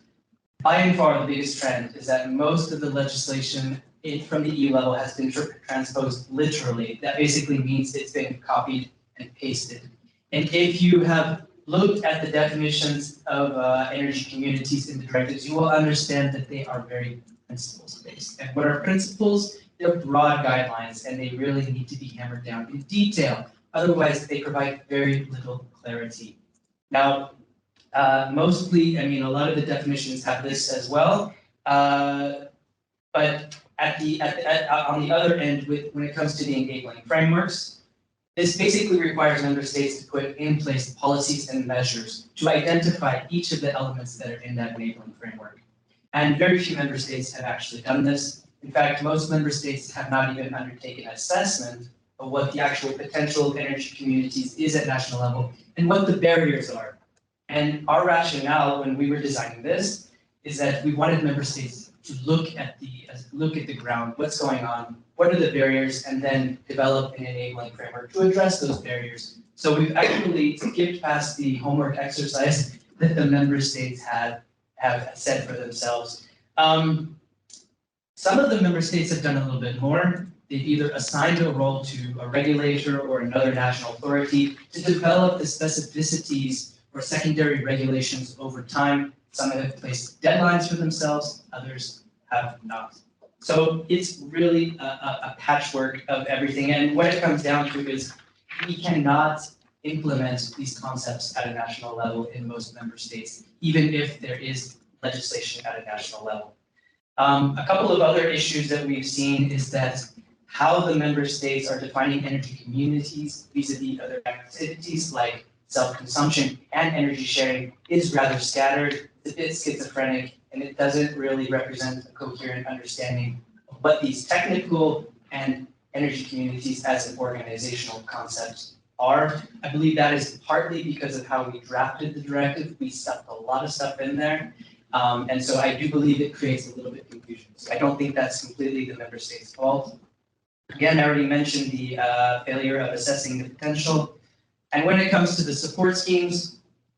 By and far, the biggest trend is that most of the legislation from the EU level has been transposed literally. That basically means it's been copied and pasted. And if you have looked at the definitions of energy communities in the directives, you will understand that they are very principles-based. And what are principles? They're broad guidelines, and they really need to be hammered down in detail. Otherwise, they provide very little clarity. Now, mostly, I mean, a lot of the definitions have this as well, but on the other end, when it comes to the enabling frameworks, this basically requires member states to put in place policies and measures to identify each of the elements that are in that enabling framework. And very few member states have actually done this. In fact, most member states have not even undertaken an assessment of what the actual potential of energy communities is at national level and what the barriers are. And our rationale when we were designing this is that we wanted member states to look at the ground, what's going on, what are the barriers, and then develop an enabling framework to address those barriers. So we've actually skipped past the homework exercise that the member states have set for themselves. Some of the member states have done a little bit more. They've either assigned a role to a regulator or another national authority to develop the specificities or secondary regulations over time. Some have placed deadlines for themselves, others have not. So it's really a patchwork of everything. And what it comes down to is we cannot implement these concepts at a national level in most member states, even if there is legislation at a national level. A couple of other issues that we've seen is that how the member states are defining energy communities vis-a-vis other activities like self-consumption and energy sharing is rather scattered, it's a bit schizophrenic, and it doesn't really represent a coherent understanding of what these technical and energy communities as an organizational concept are. I believe that is partly because of how we drafted the directive. We stuffed a lot of stuff in there. And so I do believe it creates a little bit of confusion. So I don't think that's completely the member state's fault. Again, I already mentioned the failure of assessing the potential. And when it comes to the support schemes,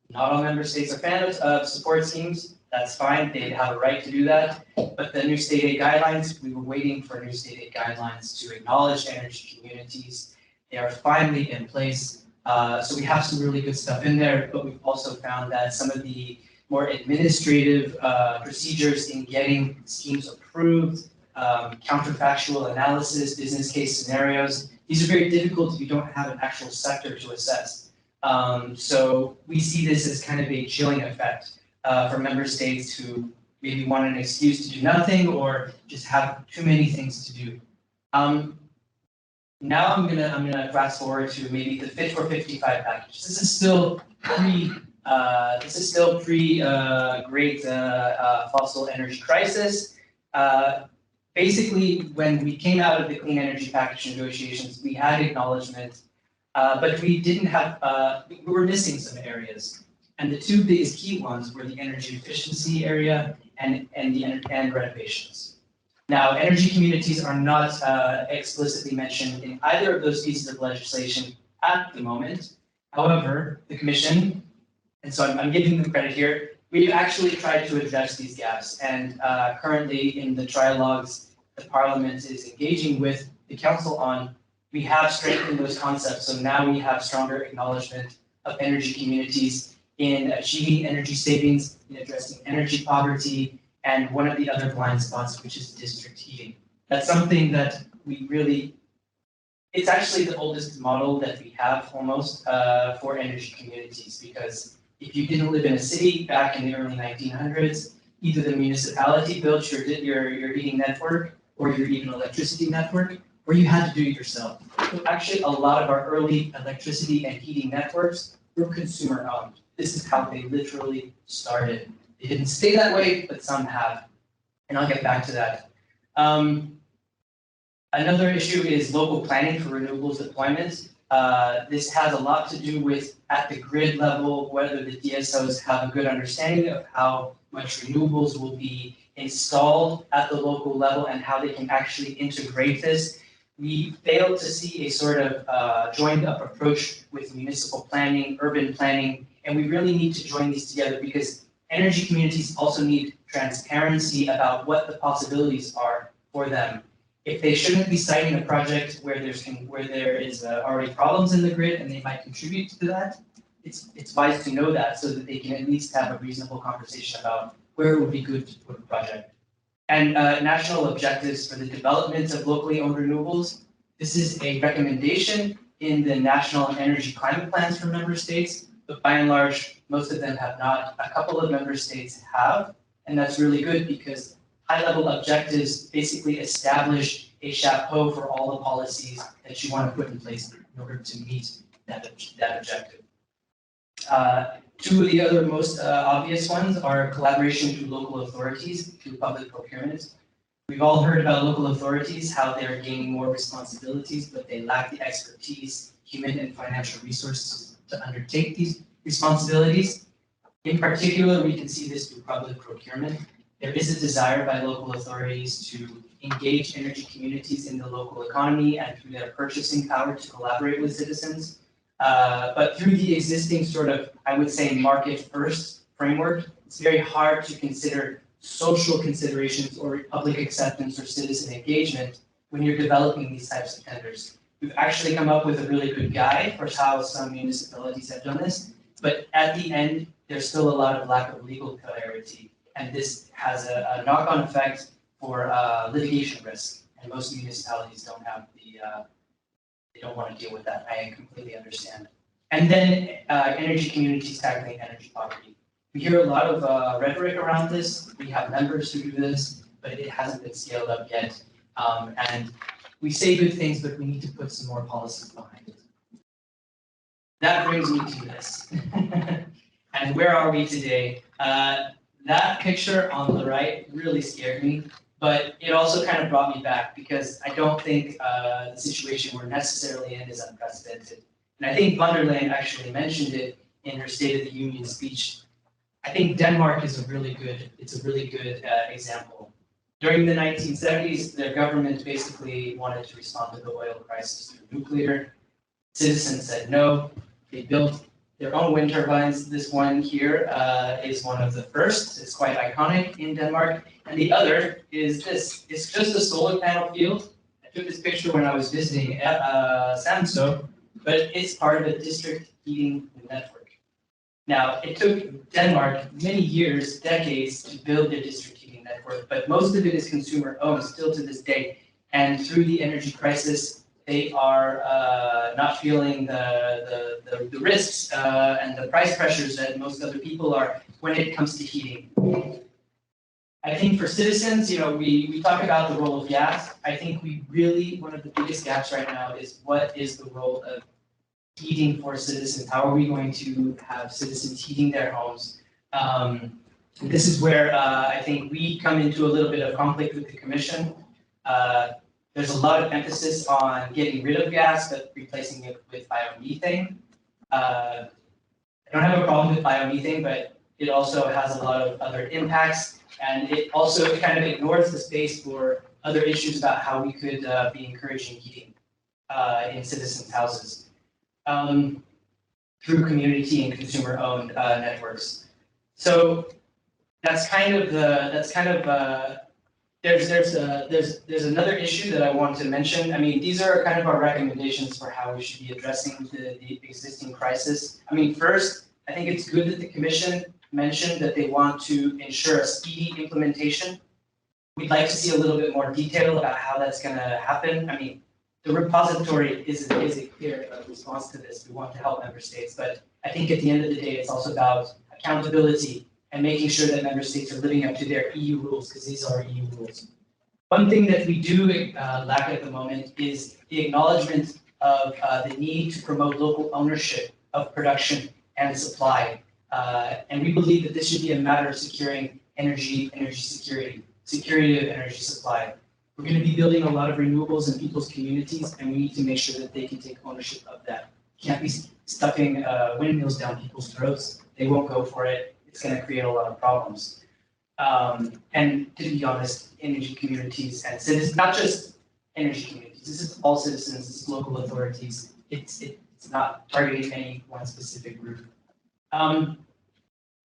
not all member states are fans of support schemes. That's fine, they have a right to do that. But the new state aid guidelines, we were waiting for new state aid guidelines to acknowledge energy communities. They are finally in place. So we have some really good stuff in there, but we've also found that some of the more administrative procedures in getting schemes approved, counterfactual analysis, business case scenarios, these are very difficult if you don't have an actual sector to assess. So we see this as kind of a chilling effect for member states who maybe want an excuse to do nothing or just have too many things to do. Now I'm gonna fast forward to maybe the Fit for 55 package. This is still pre great fossil energy crisis. Basically, when we came out of the clean energy package negotiations, we had acknowledgement, but we didn't have, we were missing some areas. And the two biggest key ones were the energy efficiency area and renovations. Now, energy communities are not explicitly mentioned in either of those pieces of legislation at the moment. However, the Commission, and so I'm giving them credit here, we've actually tried to address these gaps. And currently in the trilogues, the Parliament is engaging with the Council on, we have strengthened those concepts. So now we have stronger acknowledgement of energy communities in achieving energy savings, in addressing energy poverty, and one of the other blind spots, which is district heating. That's something that we really, it's actually the oldest model that we have almost for energy communities, because if you didn't live in a city back in the early 1900s, either the municipality built your heating network or your even electricity network, or you had to do it yourself. So actually, a lot of our early electricity and heating networks were consumer owned. This is how they literally started. They didn't stay that way, but some have. And I'll get back to that. Another issue is local planning for renewables deployment. This has a lot to do with, at the grid level, whether the DSOs have a good understanding of how much renewables will be installed at the local level and how they can actually integrate this. We failed to see a sort of joined up approach with municipal planning, urban planning, and we really need to join these together because energy communities also need transparency about what the possibilities are for them. If they shouldn't be citing a project where there is already problems in the grid and they might contribute to that, it's wise to know that so that they can at least have a reasonable conversation about where it would be good to put a project. And national objectives for the development of locally owned renewables. This is a recommendation in the national energy climate plans for member states, but by and large, most of them have not. A couple of member states have, and that's really good because high-level objectives basically establish a chapeau for all the policies that you want to put in place in order to meet that objective. Two of the other most obvious ones are collaboration through local authorities, through public procurement. We've all heard about local authorities, how they're gaining more responsibilities, but they lack the expertise, human and financial resources to undertake these responsibilities. In particular, we can see this through public procurement. There is a desire by local authorities to engage energy communities in the local economy and through their purchasing power to collaborate with citizens. But through the existing sort of, I would say, market-first framework, it's very hard to consider social considerations or public acceptance or citizen engagement when you're developing these types of tenders. We've actually come up with a really good guide for how some municipalities have done this, but at the end, there's still a lot of lack of legal clarity, and this has a knock-on effect for litigation risk, and most municipalities don't have the they don't want to deal with that. I completely understand. And then energy communities tackling energy poverty. We hear a lot of rhetoric around this. We have members who do this, but it hasn't been scaled up yet. And we say good things, but we need to put some more policies behind it. That brings me to this. And where are we today? That picture on the right really scared me. But it also kind of brought me back because I don't think the situation we're necessarily in is unprecedented. And I think von der Leyen actually mentioned it in her State of the Union speech. I think Denmark is a really good example. During the 1970s, their government basically wanted to respond to the oil crisis through nuclear. Citizens said no. They built their own wind turbines. This one here is one of the first. It's quite iconic in Denmark. And the other is this. It's just a solar panel field. I took this picture when I was visiting Samso, but it's part of a district heating network. Now, it took Denmark many years, decades, to build their district heating network, but most of it is consumer-owned still to this day. And through the energy crisis, they are not feeling the risks and the price pressures that most other people are when it comes to heating. I think for citizens, we talk about the role of gas. I think one of the biggest gaps right now is what is the role of heating for citizens? How are we going to have citizens heating their homes? This is where I think we come into a little bit of conflict with the Commission. There's a lot of emphasis on getting rid of gas, but replacing it with biomethane. I don't have a problem with biomethane, but it also has a lot of other impacts, and it also kind of ignores the space for other issues about how we could be encouraging heating in citizens' houses through community and consumer-owned networks. So that's kind of there's another issue that I want to mention. I mean, these are kind of our recommendations for how we should be addressing the existing crisis. I mean, first, I think it's good that the Commission mentioned that they want to ensure a speedy implementation. We'd like to see a little bit more detail about how that's going to happen. I mean, the repository is a clear response to this. We want to help member states, but I think at the end of the day, it's also about accountability and making sure that member states are living up to their EU rules, because these are EU rules. One thing that we do lack at the moment is the acknowledgement of the need to promote local ownership of production and supply. And we believe that this should be a matter of securing energy security of energy supply. We're going to be building a lot of renewables in people's communities, and we need to make sure that they can take ownership of that. You can't be stuffing windmills down people's throats. They won't go for it. It's going to create a lot of problems. And to be honest, energy communities and citizens, not just energy communities, this is all citizens, this is local authorities. It's not targeting any one specific group.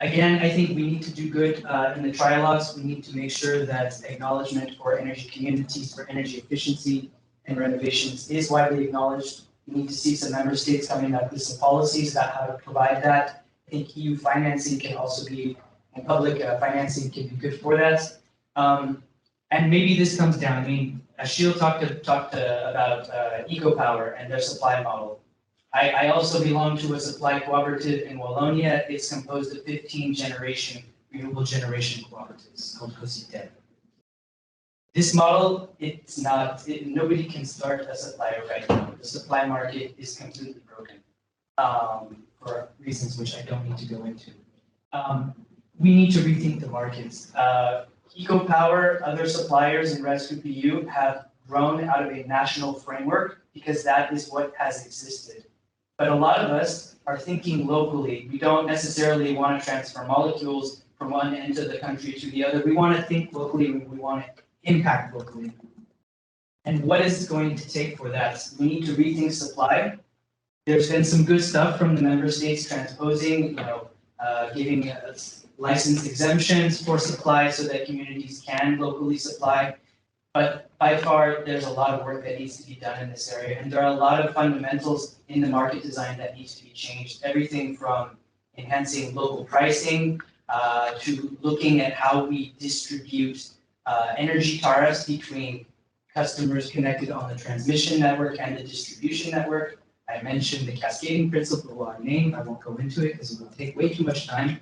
Again, I think we need to do good in the trialogues. We need to make sure that acknowledgement for energy communities, for energy efficiency and renovations is widely acknowledged. We need to see some member states coming up with some policies about how to provide that. I think EU financing can also be, and public financing can be good for that. And maybe this comes down, I mean, Achille talked about EcoPower and their supply model. I also belong to a supply cooperative in Wallonia. It's composed of 15 renewable generation cooperatives called COSITEB. This model, nobody can start a supplier right now. The supply market is completely broken for reasons which I don't need to go into. We need to rethink the markets. EcoPower, other suppliers in NRG2peers have grown out of a national framework because that is what has existed. But a lot of us are thinking locally. We don't necessarily want to transfer molecules from one end of the country to the other. We want to think locally and we want to impact locally. And what is it going to take for that? We need to rethink supply. There's been some good stuff from the member states transposing, giving license exemptions for supply so that communities can locally supply. But by far, there's a lot of work that needs to be done in this area. And there are a lot of fundamentals in the market design that needs to be changed. Everything from enhancing local pricing to looking at how we distribute energy tariffs between customers connected on the transmission network and the distribution network. I mentioned the cascading principle on name. I won't go into it because it will take way too much time.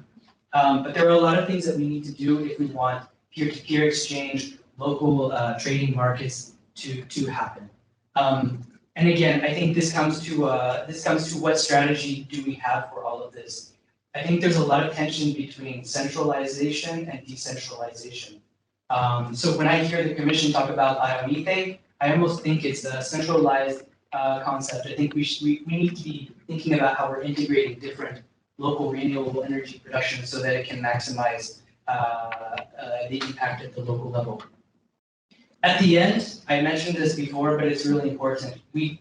But there are a lot of things that we need to do if we want peer-to-peer exchange, local trading markets to happen. And again, I think this comes to what strategy do we have for all of this. I think there's a lot of tension between centralization and decentralization. So when I hear the Commission talk about biomethane, I almost think it's a centralized concept. I think we need to be thinking about how we're integrating different local renewable energy production so that it can maximize the impact at the local level. At the end, I mentioned this before, but it's really important. We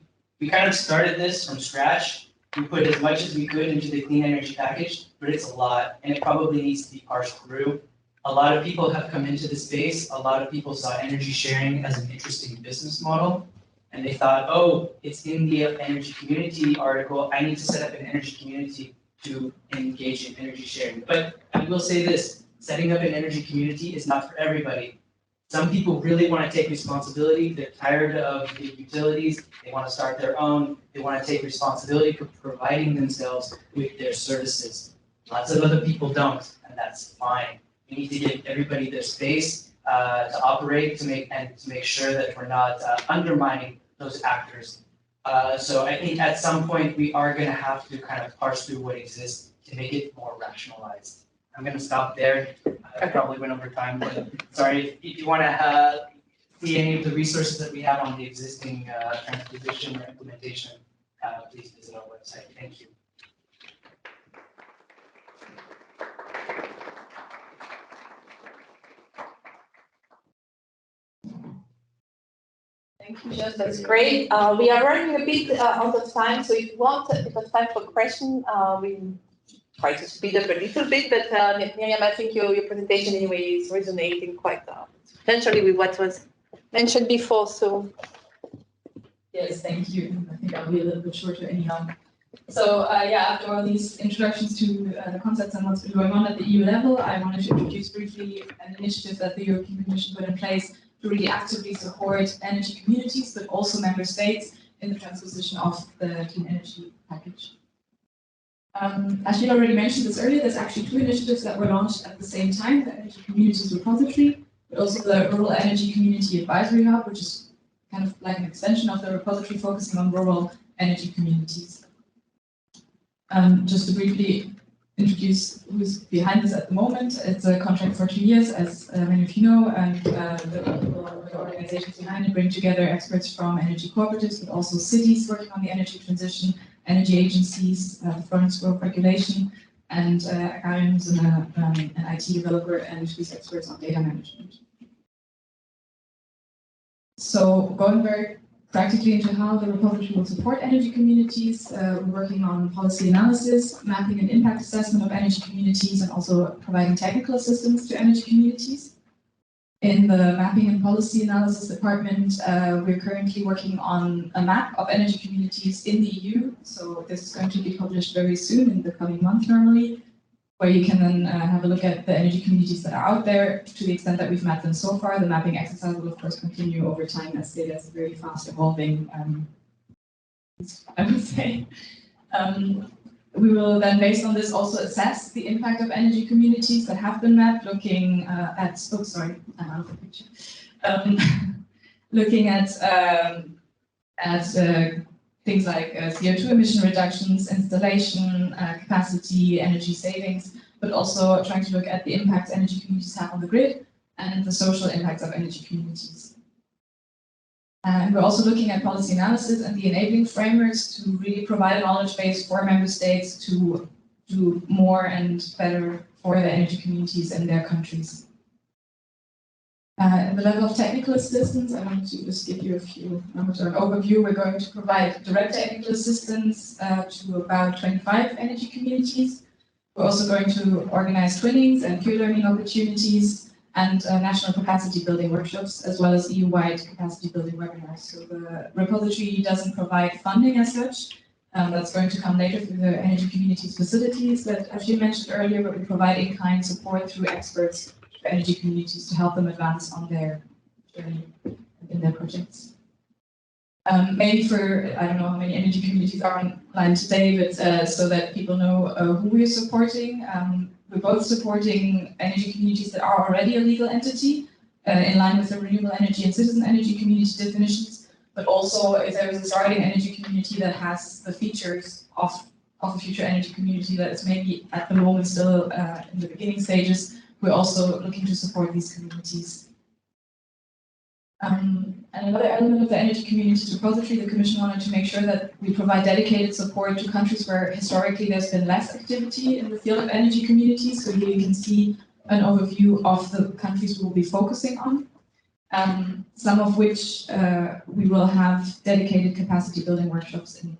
kind of started this from scratch. We put as much as we could into the clean energy package, but it's a lot, and it probably needs to be parsed through. A lot of people have come into the space. A lot of people saw energy sharing as an interesting business model, and they thought, oh, it's in the energy community article. I need to set up an energy community to engage in energy sharing. But I will say this, setting up an energy community is not for everybody. Some people really want to take responsibility. They're tired of the utilities. They want to start their own. They want to take responsibility for providing themselves with their services. Lots of other people don't, and that's fine. We need to give everybody their space to operate, to make sure that we're not undermining those actors. So I think at some point we are going to have to kind of parse through what exists to make it more rationalized. I'm going to stop there. I probably went over time, but sorry. If you want to see any of the resources that we have on the existing transposition or implementation, please visit our website. Thank you. Thank you, Josh. That's great. We are running a bit out of time, so if you want a bit of time for questions, we try to speed up a little bit. But Miriam, I think your presentation anyway is resonating quite potentially with what was mentioned before. So yes, thank you. I think I'll be a little bit shorter anyhow. So after all these introductions to the concepts and what's been going on at the EU level, I wanted to introduce briefly an initiative that the European Commission put in place to really actively support energy communities, but also member states in the transposition of the clean energy package. As you already mentioned this earlier, there's actually two initiatives that were launched at the same time, the Energy Communities Repository, but also the Rural Energy Community Advisory Hub, which is kind of like an extension of the repository focusing on rural energy communities. Just to briefly introduce who's behind this at the moment. It's a contract for 2 years, as many of you know, and the organizations behind it bring together experts from energy cooperatives, but also cities working on the energy transition, energy agencies, performance growth regulation, and Akarian, who's an IT developer, and these experts on data management. So going very practically into how the repository will support energy communities, we're working on policy analysis, mapping and impact assessment of energy communities, and also providing technical assistance to energy communities. In the mapping and policy analysis department, we're currently working on a map of energy communities in the EU. So this is going to be published very soon, in the coming month normally, where you can then have a look at the energy communities that are out there to the extent that we've mapped them so far. The mapping exercise will, of course, continue over time as data is very fast evolving, I would say. We will then, based on this, also assess the impact of energy communities that have been mapped, looking at, oh, sorry, I'm out of the picture. Looking at things like CO2 emission reductions, installation capacity, energy savings, but also trying to look at the impacts energy communities have on the grid and the social impacts of energy communities. And we're also looking at policy analysis and the enabling frameworks to really provide a knowledge base for member states to do more and better for the energy communities in their countries. At the level of technical assistance, I want to just give you a few numbers or an overview. We're going to provide direct technical assistance to about 25 energy communities. We're also going to organize twinnings and peer learning opportunities and national capacity building workshops, as well as EU-wide capacity building webinars. So the repository doesn't provide funding as such. That's going to come later through the energy communities facilities that Ashley mentioned earlier, but we provide in-kind support through experts for energy communities to help them advance on their journey in their projects. Maybe for, I don't know how many energy communities are online today, but so that people know who we're supporting. We're both supporting energy communities that are already a legal entity in line with the renewable energy and citizen energy community definitions, but also if there is a starting energy community that has the features of a future energy community that is maybe at the moment still in the beginning stages, we're also looking to support these communities. And another element of the energy communities repository, the Commission wanted to make sure that we provide dedicated support to countries where historically there's been less activity in the field of energy communities. So here you can see an overview of the countries we will be focusing on, some of which we will have dedicated capacity building workshops in.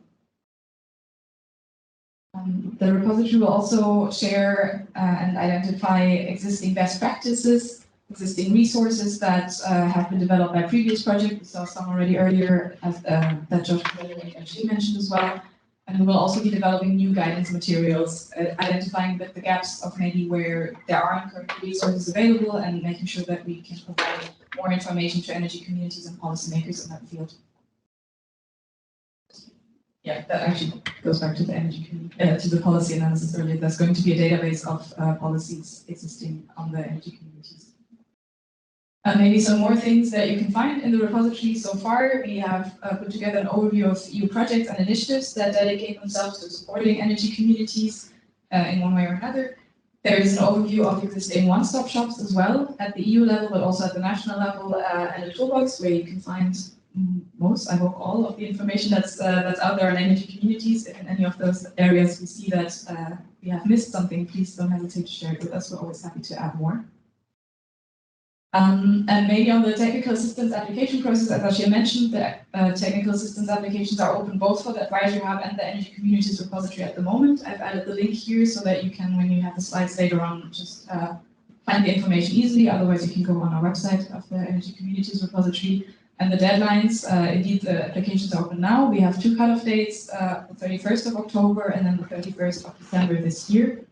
The repository will also share and identify existing best practices, existing resources that have been developed by previous projects. We saw some already earlier that Josh actually mentioned as well. And we will also be developing new guidance materials, identifying the gaps of maybe where there aren't current resources available and making sure that we can provide more information to energy communities and policymakers in that field. Yeah, that actually goes back to the energy to the policy analysis earlier. There's going to be a database of policies existing on the energy communities. Maybe some more things that you can find in the repository so far. We have put together an overview of EU projects and initiatives that dedicate themselves to supporting energy communities in one way or another. There is an overview of existing one-stop shops as well at the EU level, but also at the national level, and a toolbox where you can find most, I hope all, of the information that's out there on energy communities. If in any of those areas we see that we have missed something, please don't hesitate to share it with us. We're always happy to add more. And maybe on the technical assistance application process, as Ashia mentioned, the technical assistance applications are open both for the Advisory Hub and the Energy Communities repository at the moment. I've added the link here so that you can, when you have the slides later on, just find the information easily. Otherwise, you can go on our website of the Energy Communities repository. And the deadlines, indeed, the applications are open now. We have two cutoff dates, the 31st of October and then the 31st of December this year.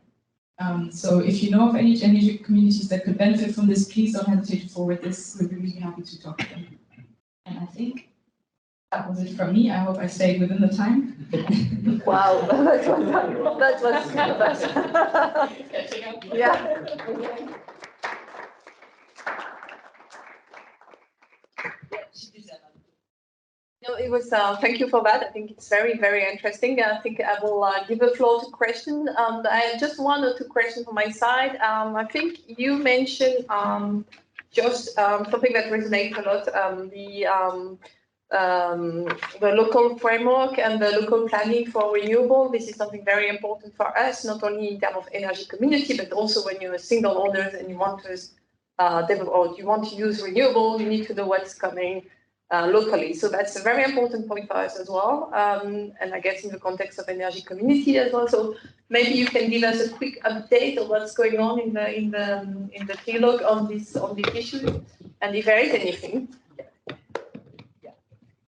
So if you know of any energy communities that could benefit from this, please don't hesitate to forward this. We'd be really happy to talk to them. And I think that was it from me. I hope I stayed within the time. Wow, that was Catching up. yeah. No, it was, thank you for that. I think it's very, very interesting. I think I will give the floor to question. I just one or two questions from my side. I think you mentioned just something that resonates a lot, the local framework and the local planning for renewable. This is something very important for us, not only in terms of energy community, but also when you're a single owner and you want to develop or you want to use renewable, you need to know what's coming locally. So that's a very important point for us as well. And I guess in the context of energy community as well. So maybe you can give us a quick update of what's going on in the trilogue on this issue, and if there is anything.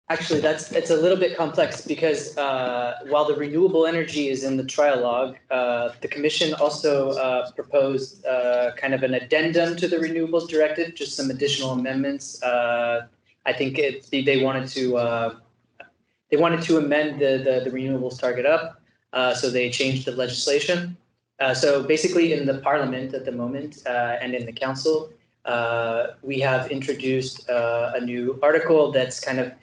Actually, it's a little bit complex because while the renewable energy is in the trialogue, the Commission also proposed kind of an addendum to the renewables directive, just some additional amendments. I think they wanted to amend the renewables target up, so they changed the legislation. So basically, in the Parliament at the moment and in the Council, we have introduced a new article that's kind of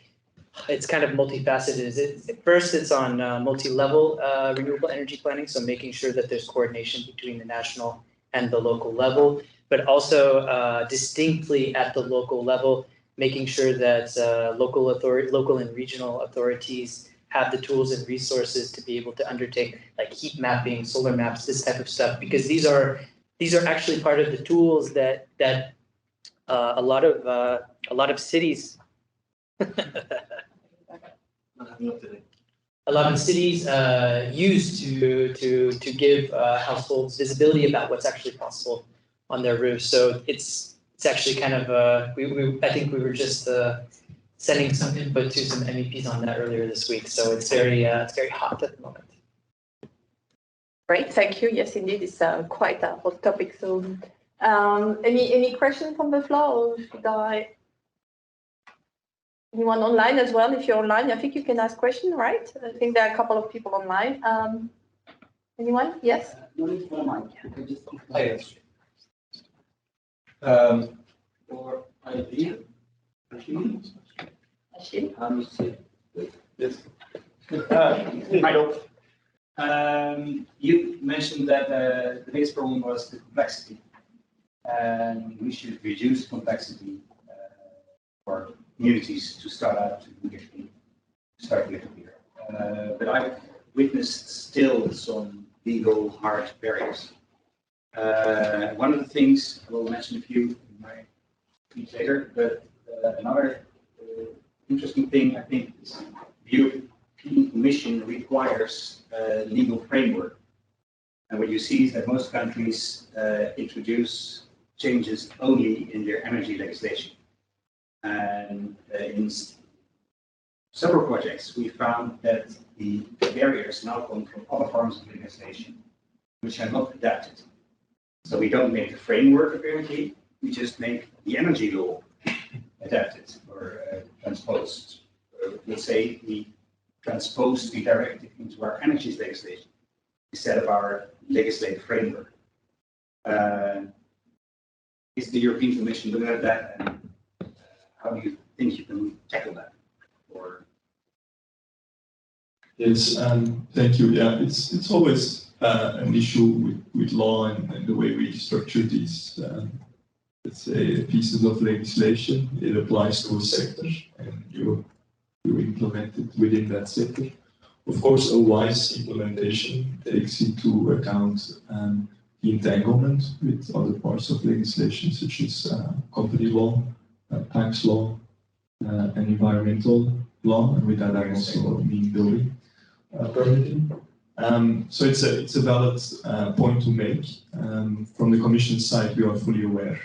multifaceted. First, it's on multi-level renewable energy planning, so making sure that there's coordination between the national and the local level, but also distinctly at the local level, making sure that local and regional authorities have the tools and resources to be able to undertake like heat mapping, solar maps, this type of stuff, because these are actually part of the tools that a lot of cities use to give households visibility about what's actually possible on their roofs. So it's actually kind of I think we were just sending some input to some MEPs on that earlier this week. So it's very hot at the moment. Great, thank you. Yes, indeed, it's quite a hot topic. So, any questions from the floor, or should I? Anyone online as well? If you're online, I think you can ask questions, right? I think there are a couple of people online. Anyone? Yes. Or idea. Yes. You mentioned that the biggest problem was the complexity, and we should reduce complexity for communities to start out to start with here. But I've witnessed still some legal hard barriers. One of the things, I will mention a few in my speech later, but another interesting thing I think is the European Commission requires a legal framework. And what you see is that most countries introduce changes only in their energy legislation. And in several projects, we found that the barriers now come from other forms of legislation, which are not adapted. So we don't make the framework of energy, we just make the energy law adapted or transposed. Let's say we transpose the directive into our energy legislation instead of our legislative framework. Is the European Commission looking at that, and how do you think you can tackle that? Or yes, thank you. Yeah, it's always an issue with law and the way we structure these, let's say, pieces of legislation. It applies to a sector, and you implement it within that sector. Of course, a wise implementation takes into account the entanglement with other parts of legislation, such as company law, tax law, and environmental law, and with that I also mean building permitting. So it's a valid point to make. From the Commission side, we are fully aware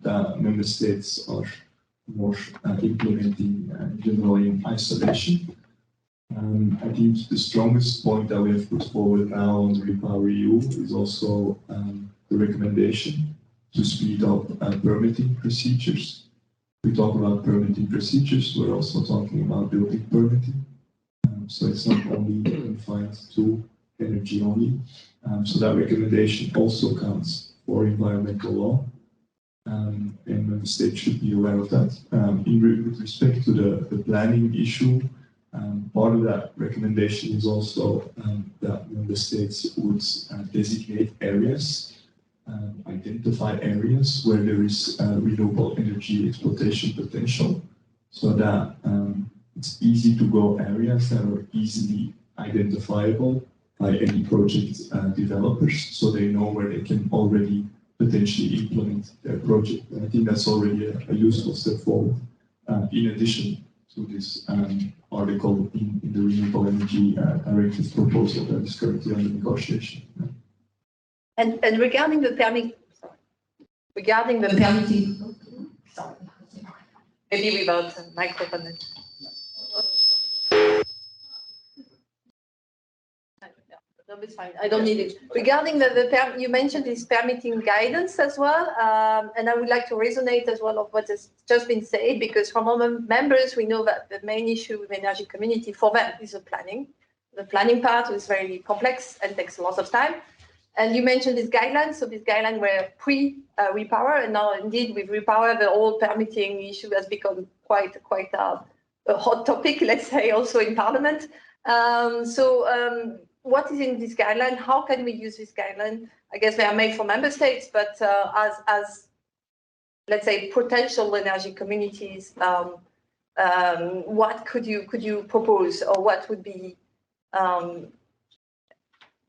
that member states are more implementing generally in isolation. I think the strongest point that we have put forward now on the REPowerEU is also the recommendation to speed up permitting procedures. We talk about permitting procedures, we're also talking about building permitting. So it's not only confined to energy only. So that recommendation also counts for environmental law. and member states should be aware of that. With respect to the planning issue, part of that recommendation is also that member states would designate areas, identify areas where there is renewable energy exploitation potential, so that it's easy to go areas that are easily identifiable by any project developers, so they know where they can already potentially implement their project. And I think that's already a useful step forward, in addition to this article in the Renewable Energy Directive proposal that is currently under negotiation. And regarding the permitting, sorry, maybe without a microphone. No, it's fine. I don't need it. Regarding you mentioned this permitting guidance as well, and I would like to resonate as well of what has just been said, because from our members, we know that the main issue with energy community for them is the planning. The planning part is very complex and takes a lot of time. And you mentioned these guidelines. So these guidelines were pre-repower, and now indeed with repower, the whole permitting issue has become quite a hot topic, let's say, also in Parliament. What is in this guideline? How can we use this guideline? I guess they are made for member states, but as let's say potential energy communities, what could you propose, or what would be?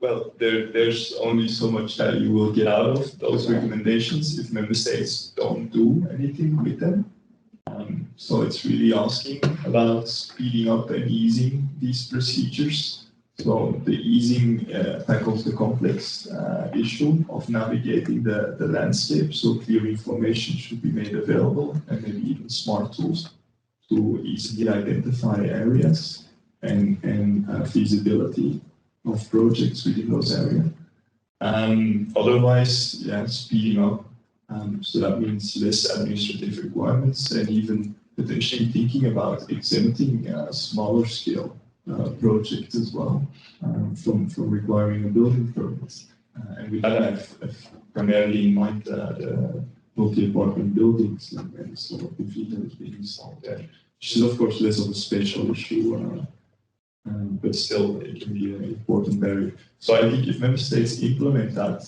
Well, there's only so much that you will get out of those recommendations if member states don't do anything with them. So it's really asking about speeding up and easing these procedures. So the easing tackles the complex issue of navigating the landscape. So clear information should be made available, and maybe even smart tools to easily identify areas and feasibility of projects within those areas. Otherwise, yeah, speeding up. So that means less administrative requirements, and even potentially thinking about exempting smaller scale projects as well from requiring a building permit. And with that, I've primarily in mind the multi-apartment buildings and sort of the fee that is being installed there, which is of course less of a spatial issue, but still it can be an important barrier. So I think if member states implement that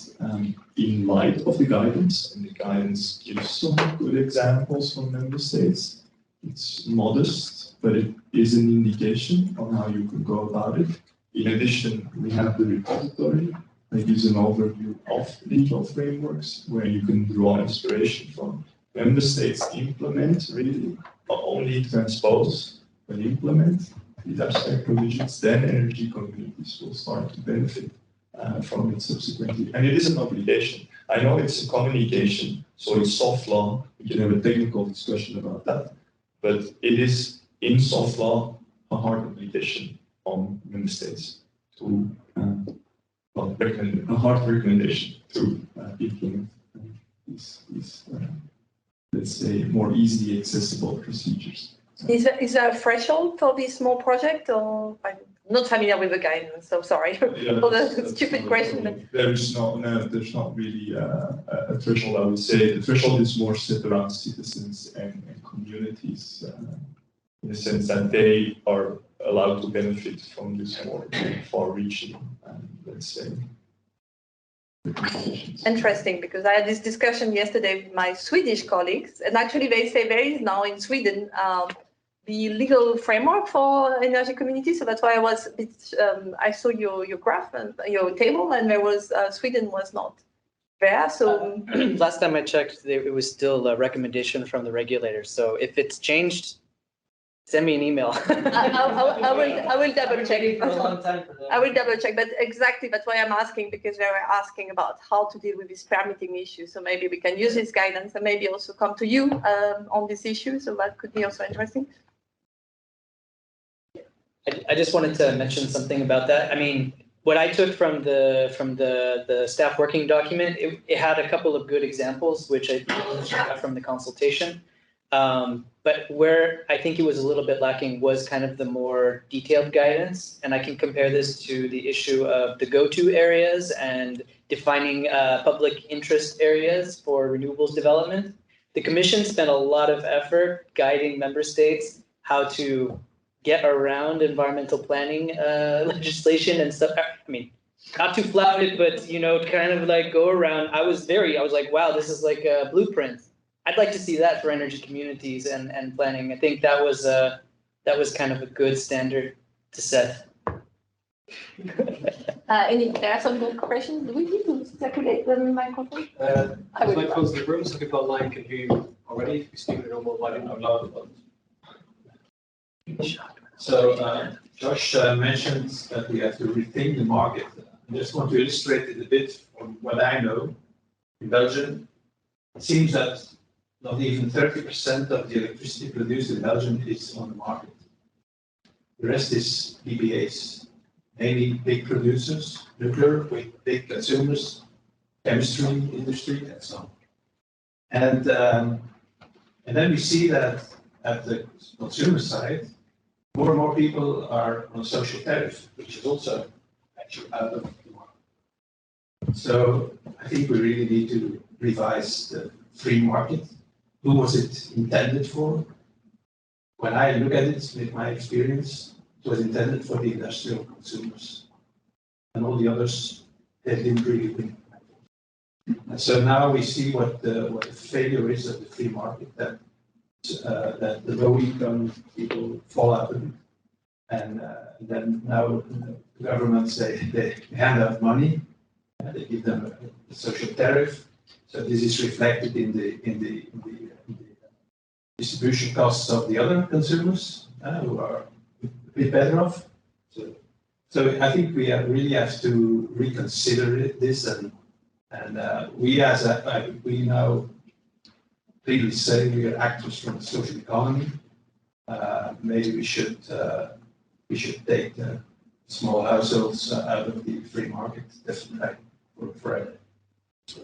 in light of the guidance, and the guidance gives some good examples from member states, it's modest, but it is an indication on how you can go about it. In addition, we have the repository that gives an overview of legal frameworks where you can draw inspiration from. Member states implement, really, not only transpose, but implement these abstract provisions, then energy communities will start to benefit from it subsequently. And it is an obligation. I know it's a communication, so it's soft law. We can have a technical discussion about that. But it is, in soft law, a hard obligation on member states to, a hard recommendation to implement these let's say, more easily accessible procedures. Is there a threshold for this small project, or I'm not familiar with the guidance, so sorry for the stupid question. But there's not really a threshold, I would say. The threshold is more set around citizens and communities, in the sense that they are allowed to benefit from this more far-reaching, let's say. Interesting, because I had this discussion yesterday with my Swedish colleagues, and actually they say there is now in Sweden the legal framework for energy communities. So that's why I was a bit, I saw your graph and your table, and there was Sweden was not there. So last time I checked, it was still a recommendation from the regulators. So if it's changed, send me an email. I will double check. I will double check, but exactly that's why I'm asking, because they were asking about how to deal with this permitting issue. So maybe we can use this guidance and maybe also come to you on this issue. So that could be also interesting. I just wanted to mention something about that. I mean, what I took from the staff working document, it had a couple of good examples, which I got from the consultation. But where I think it was a little bit lacking was kind of the more detailed guidance. And I can compare this to the issue of the go-to areas and defining public interest areas for renewables development. The Commission spent a lot of effort guiding member states how to get around environmental planning legislation and stuff. I mean, not to flout it, but you know, kind of like go around. I was like, wow, this is like a blueprint. I'd like to see that for energy communities and planning. I think that was kind of a good standard to set. There are some good questions. Do we need to circulate the microphone? I might close the room so people online can hear you already. If you speak at normal volume out loud. So Josh mentioned that we have to rethink the market. I just want to illustrate it a bit from what I know. In Belgium, it seems that not even 30% of the electricity produced in Belgium is on the market. The rest is PPAs, mainly big producers, nuclear with big consumers, chemistry industry, and so on. And then we see that at the consumer side, more and more people are on social tariff, which is also actually out of the market. So I think we really need to revise the free market. Who was it intended for? When I look at it with my experience, it was intended for the industrial consumers. And all the others, they didn't really win. And so now we see what the failure is of the free market, that the low-income people fall out of it. And then now the governments, they hand out money, they give them a social tariff. So this is reflected in the distribution costs of the other consumers who are a bit better off. So I think we really have to reconsider this, and we now clearly say we are actors from the social economy. Maybe we should take the small households out of the free market, definitely forever. So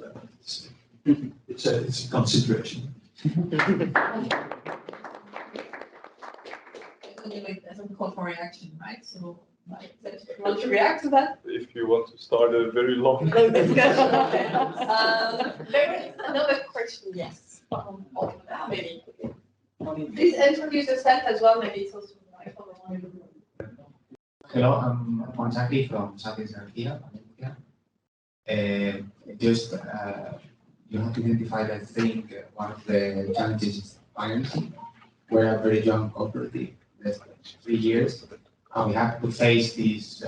it's a consideration. As a call for reaction, right? So, want to react to that? If you want to start a very long discussion. There is another question, yes. Maybe. Please introduce yourself as well. Maybe it's also Hello, I'm Juan from Southeast Asia. You have to identify, I think, one of the challenges is financing. We're a very young cooperative, that's 3 years, and we have to face these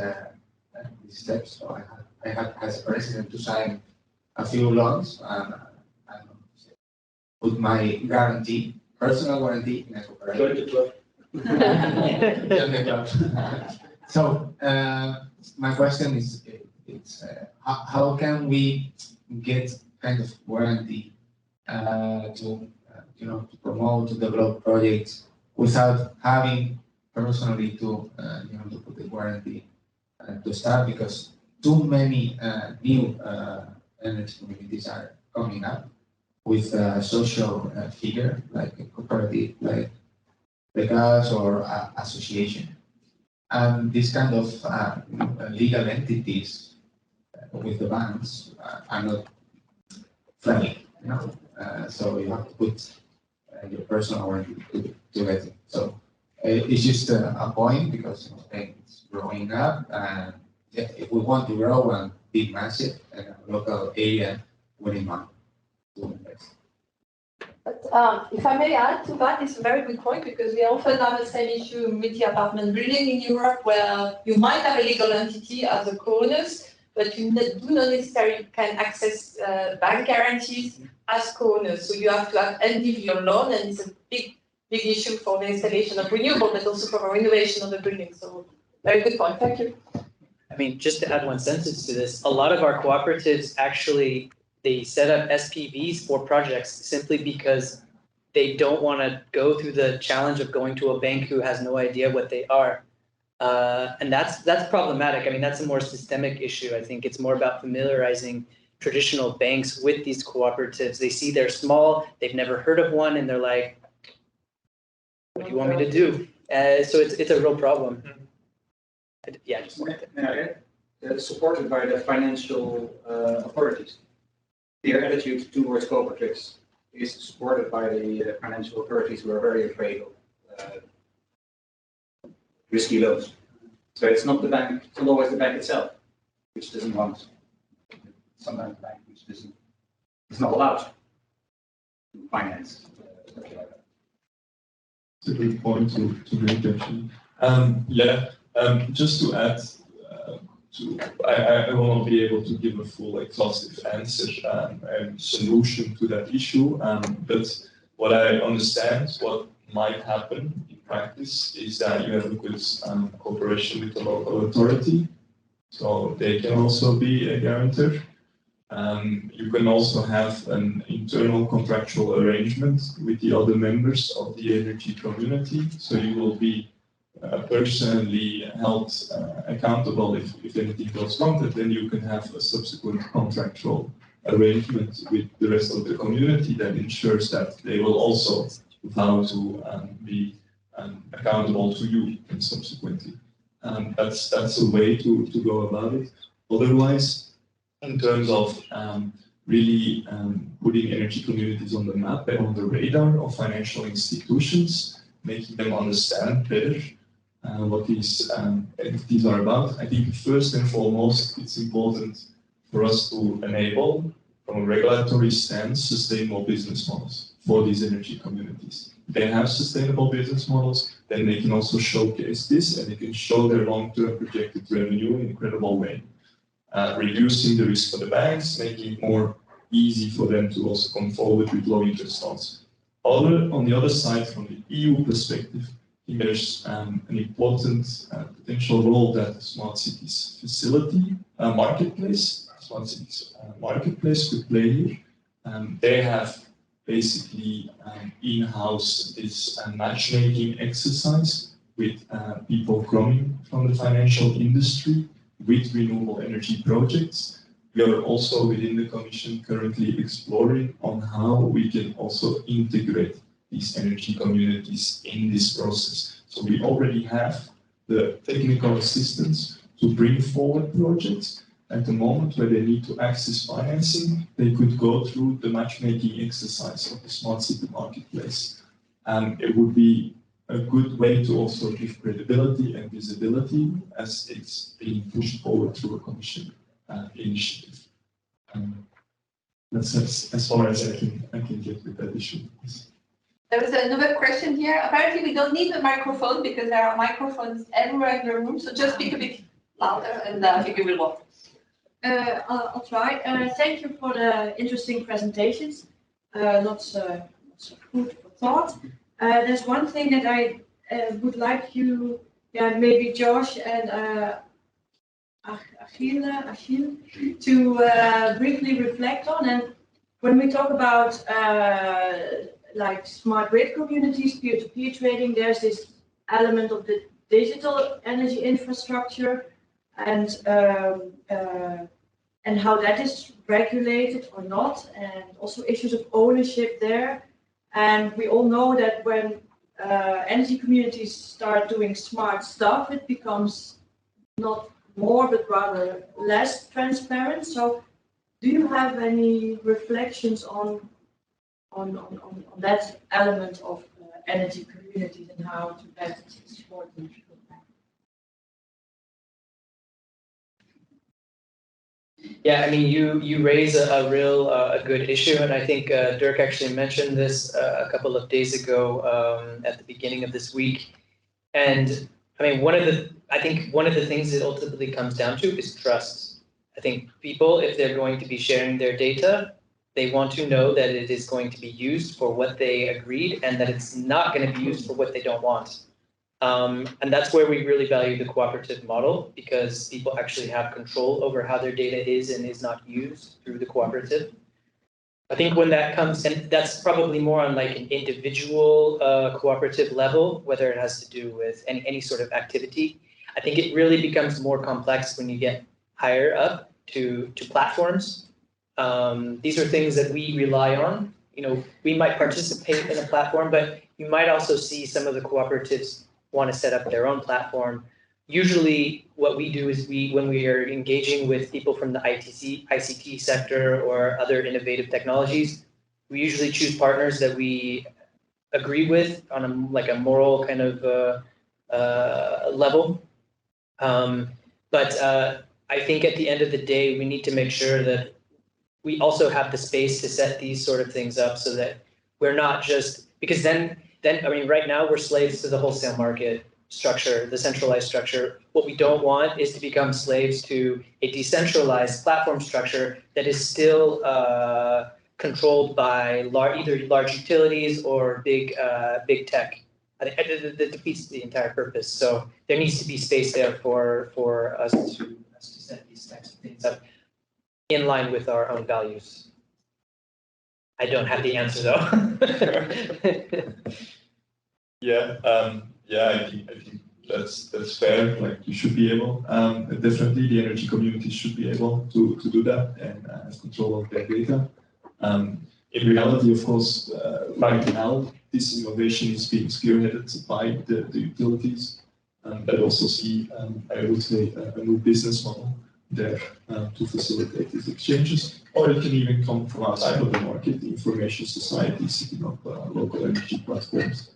steps. So I had as president to sign a few loans and put my guarantee, personal guarantee, in a cooperative. So my question is, how can we get kind of warranty to promote, to develop projects without having personally to put the warranty to start, because too many new energy communities are coming up with a social figure like a cooperative, like us, or association. And these kind of legal entities with the banks are not friendly, so you have to put your personal warranty to get it. So it's just a point, because Spain is growing up, and if we want to grow and be massive in a local area, we need money to invest. But if I may add to that, it's a very good point, because we often have the same issue in multi-apartment building in Europe, where you might have a legal entity as a co-owners, but you do not necessarily can access bank guarantees as co-owners. So you have to have individual loan, and it's a big issue for the installation of renewable, but also for the renovation of the building. So very good point. Thank you. I mean, just to add one sentence to this, a lot of our cooperatives actually, they set up SPVs for projects simply because they don't want to go through the challenge of going to a bank who has no idea what they are. And that's problematic. I mean, that's a more systemic issue. I think it's more about familiarizing traditional banks with these cooperatives. They see they're small, they've never heard of one, and they're like, what do you want me to do? So it's a real problem. Yeah, just wanted to. Supported by the financial authorities. Their attitude towards cooperatives is supported by the financial authorities who are very afraid of risky loans. So it's not the bank, it's not always the bank itself, which doesn't want. Sometimes the bank which doesn't, is not allowed to finance. It's a good point to make actually. Just to add, I will not be able to give a full exhaustive answer and solution to that issue, but what I understand, what might happen in practice is that you have a good cooperation with the local authority, so they can also be a guarantor. You can also have an internal contractual arrangement with the other members of the energy community, so you will be personally held accountable if anything goes wrong, but then you can have a subsequent contractual arrangement with the rest of the community that ensures that they will also vow to be accountable to you and subsequently. That's a way to go about it. Otherwise, in terms of really putting energy communities on the map and on the radar of financial institutions, making them understand better what these entities are about. I think first and foremost, it's important for us to enable, from a regulatory stance, sustainable business models for these energy communities. If they have sustainable business models, then they can also showcase this and they can show their long-term projected revenue in a credible way, reducing the risk for the banks, making it more easy for them to also come forward with low interest loans. On the other side, from the EU perspective, there's an important potential role that the Smart Cities Facility marketplace, Smart Cities marketplace could play here. They have basically in-house this matchmaking exercise with people coming from the financial industry with renewable energy projects. We are also within the Commission currently exploring on how we can also integrate these energy communities in this process. So we already have the technical assistance to bring forward projects. At the moment where they need to access financing, they could go through the matchmaking exercise of the Smart City Marketplace. It would be a good way to also give credibility and visibility as it's being pushed forward through a Commission initiative. That's as far as I can get with that issue. There was another question here. Apparently, we don't need a microphone because there are microphones everywhere in the room. So just speak a bit louder, and I think it will work. I'll try. Thank you for the interesting presentations. Lots of food for thought. There's one thing that I would like you, maybe Josh and Achille, to briefly reflect on. And when we talk about like smart grid communities, peer-to-peer trading, there's this element of the digital energy infrastructure and how that is regulated or not, and also issues of ownership there. And we all know that when energy communities start doing smart stuff, it becomes not more, but rather less transparent. So do you have any reflections on that element of energy communities and how to best support them? Yeah, I mean, you raise a real a good issue, and I think Dirk actually mentioned this a couple of days ago at the beginning of this week. And I mean, I think one of the things it ultimately comes down to is trust. I think people, if they're going to be sharing their data, they want to know that it is going to be used for what they agreed and that it's not going to be used for what they don't want. And that's where we really value the cooperative model, because people actually have control over how their data is and is not used through the cooperative. I think when that comes, and that's probably more on like an individual cooperative level, whether it has to do with any sort of activity. I think it really becomes more complex when you get higher up to platforms. These are things that we rely on. You know, we might participate in a platform, but You might also see some of the cooperatives want to set up their own platform. Usually what we do is when we are engaging with people from the ICT sector or other innovative technologies, we usually choose partners that we agree with on a moral kind of level. But I think at the end of the day, we need to make sure that we also have the space to set these sort of things up so that we're not just, because then I mean, right now we're slaves to the wholesale market structure, the centralized structure. What we don't want is to become slaves to a decentralized platform structure that is still controlled by either large utilities or big tech. That defeats the entire purpose. So there needs to be space there for us to set these types of things up in line with our own values. I don't have the answer though. I think that's fair. Like you should be able, definitely the energy community should be able to do that and have control of their data. In reality, of course, right now this innovation is being spearheaded by the utilities, but also see, I would say, a new business model there to facilitate these exchanges, or it can even come from outside of the market, the information society setting up local energy platforms,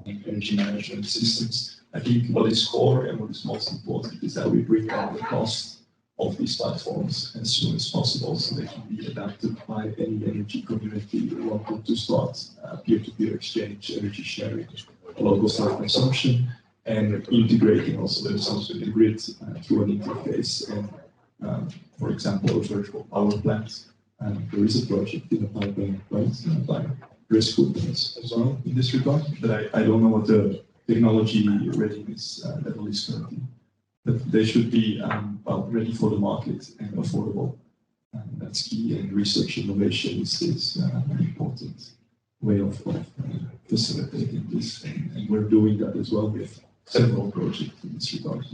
energy management systems. I think what is core and what is most important is that we bring down the cost of these platforms as soon as possible so they can be adapted by any energy community wanting to start peer-to-peer exchange, energy sharing, local self-consumption, and integrating also themselves with the grid through an interface. And for example, a virtual power plant. There is a project in the pipeline by Risk as well in this regard, but I don't know what the technology readiness level is currently. But they should be ready for the market and affordable. That's key, and research innovation is an important way of facilitating this, and we're doing that as well with several projects in this regard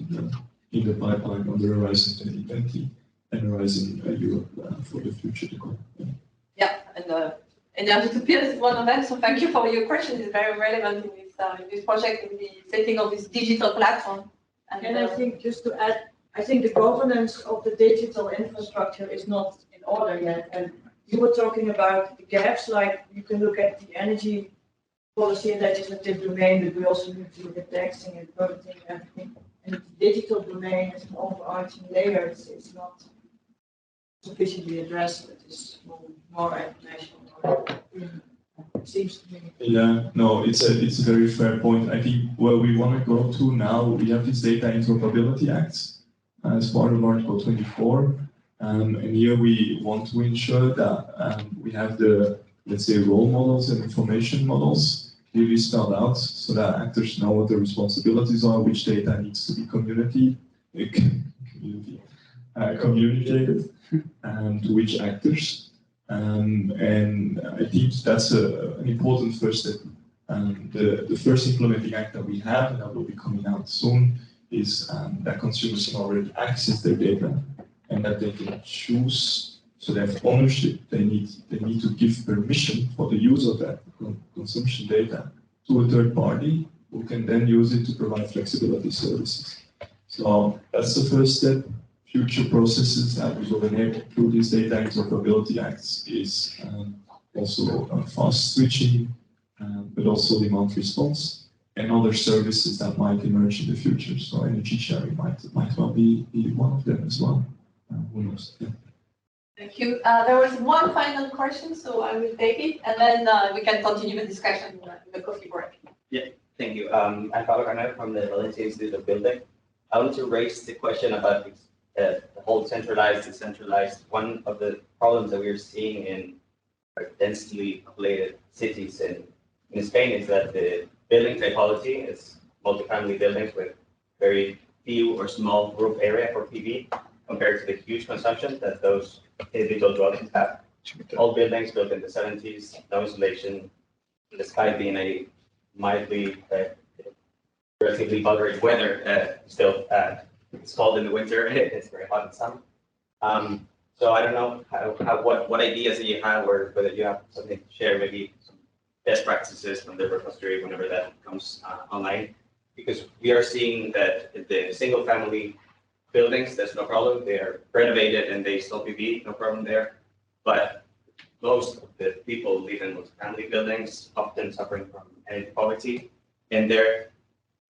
in the pipeline on the Horizon 2020 and Horizon Europe for the future to come. Yeah, and NRG2peers is one of them. So thank you for your question. It's very relevant in this project, in the setting of this digital platform. And I think just to add, I think the governance of the digital infrastructure is not in order yet. And you were talking about the gaps, like you can look at the energy policy and legislative domain, but we also need to look at taxing and budgeting and everything. And the digital domain is an overarching layer. It's not sufficiently addressed, but it's more at national level. It seems to me. Yeah, no, it's a very fair point. I think where we want to go to now, we have this Data Interoperability Act as part of Article 24. And here we want to ensure that we have the, let's say, role models and information models really spelled out so that actors know what their responsibilities are, which data needs to be communicated, to which actors. And I think that's an important first step. The first implementing act that we have, and that will be coming out soon, is that consumers can already access their data and that they can choose, so they have ownership. They need to give permission for the use of that consumption data to a third party who can then use it to provide flexibility services. So that's the first step. Future processes that we will enable through these Data Interoperability Acts is also fast switching, but also demand response and other services that might emerge in the future. So energy sharing might well be one of them as well. Who knows? Yeah. Thank you. There was one final question, so I will take it, and then we can continue the discussion in the coffee break. Yeah, thank you. I'm Pablo Carnal from the Valencia Institute of Building. I want to raise the question about the whole centralized, decentralized. One of the problems that we're seeing in densely populated cities in Spain is that the building typology is multifamily buildings with very few or small roof area for PV compared to the huge consumption that those individual dwellings have. All buildings built in the 70s, no insulation, the sky being a mildly, relatively moderate weather still. It's cold in the winter, it's very hot in summer. So I don't know what ideas that you have, or whether you have something to share, maybe some best practices from the repository whenever that comes online. Because we are seeing that the single family buildings, there's no problem. They are renovated and they still PV, no problem there. But most of the people live in multifamily buildings, often suffering from energy poverty, and their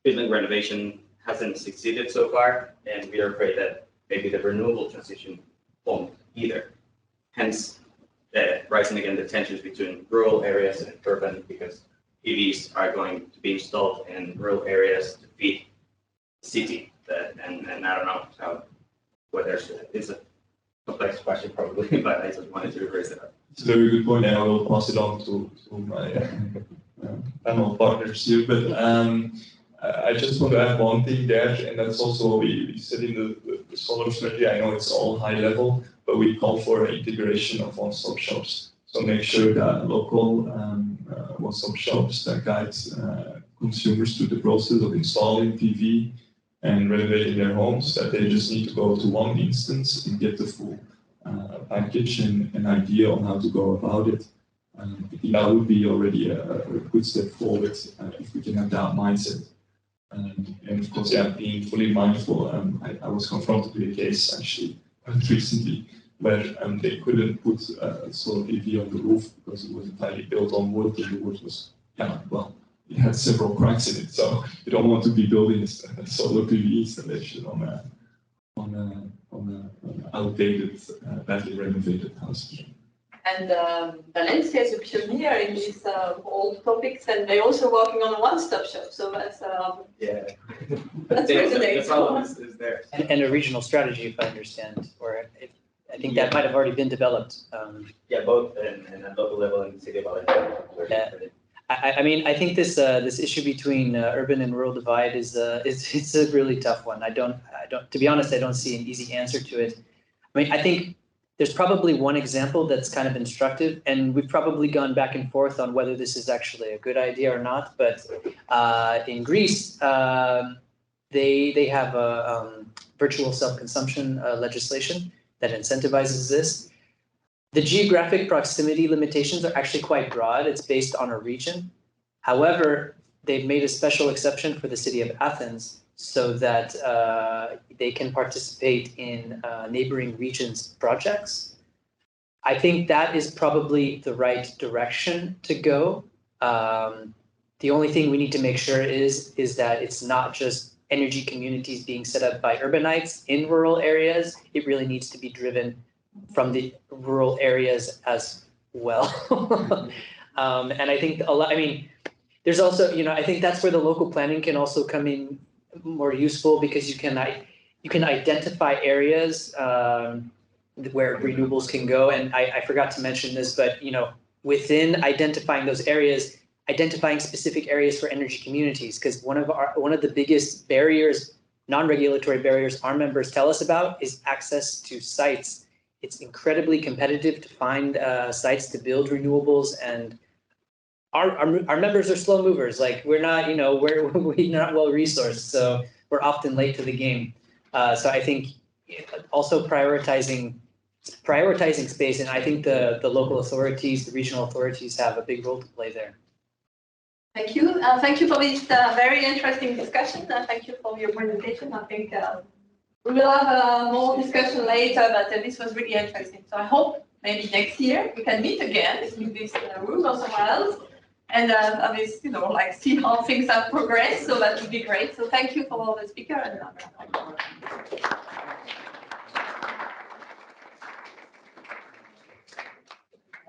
building renovation hasn't succeeded so far, and we are afraid that maybe the renewable transition won't either. Hence, rising again the tensions between rural areas and urban, because EVs are going to be installed in rural areas to feed the city. And I don't know how, whether it's a complex question probably, but I just wanted to raise it up. It's a very good point, and I will pass it on to my panel partners here. But I just want to add one thing there, and that's also what we said in the solar strategy. I know it's all high level, but we call for an integration of one-stop shops. So make sure that local one-stop shops that guide consumers through the process of installing PV and renovating their homes, that they just need to go to one instance and get the full package and an idea on how to go about it. I think that would be already a good step forward if we can have that mindset. And of course, yeah, being fully mindful. I was confronted with a case actually recently where they couldn't put solar PV on the roof because it was entirely built on wood, and the wood was, it had several cracks in it. So you don't want to be building a solar PV installation on an outdated, badly renovated house. And Valencia is a pioneer in these old topics, and they're also working on a one-stop shop. So that's that's the problem is there. And a regional strategy, if I understand, or if, I think that might have already been developed. Yeah, both and at local level in the city of Valencia. Yeah. I mean, I think this this issue between urban and rural divide is it's a really tough one. I don't to be honest, I don't see an easy answer to it. I mean, I think there's probably one example that's kind of instructive, and we've probably gone back and forth on whether this is actually a good idea or not. But in Greece, they have a virtual self-consumption legislation that incentivizes this. The geographic proximity limitations are actually quite broad. It's based on a region. However, they've made a special exception for the city of Athens so that they can participate in neighboring regions' projects. I think that is probably the right direction to go. The only thing we need to make sure is that it's not just energy communities being set up by urbanites in rural areas. It really needs to be driven from the rural areas as well. And I think I mean, there's also, I think that's where the local planning can also come in more useful, because you can identify areas where renewables can go. And I forgot to mention this, but within identifying those areas, identifying specific areas for energy communities, because one of the biggest barriers, non-regulatory barriers our members tell us about is access to sites. It's incredibly competitive to find sites to build renewables, and our members are slow movers. Like we're not, we're not well resourced, so we're often late to the game. So I think also prioritizing space, and I think the local authorities, the regional authorities have a big role to play there. Thank you. Thank you for this very interesting discussion. Thank you for your presentation. I think we will have more discussion later, but this was really interesting. So I hope maybe next year we can meet again in this room or somewhere else, and see how things have progressed. So that would be great. So thank you for the speaker. And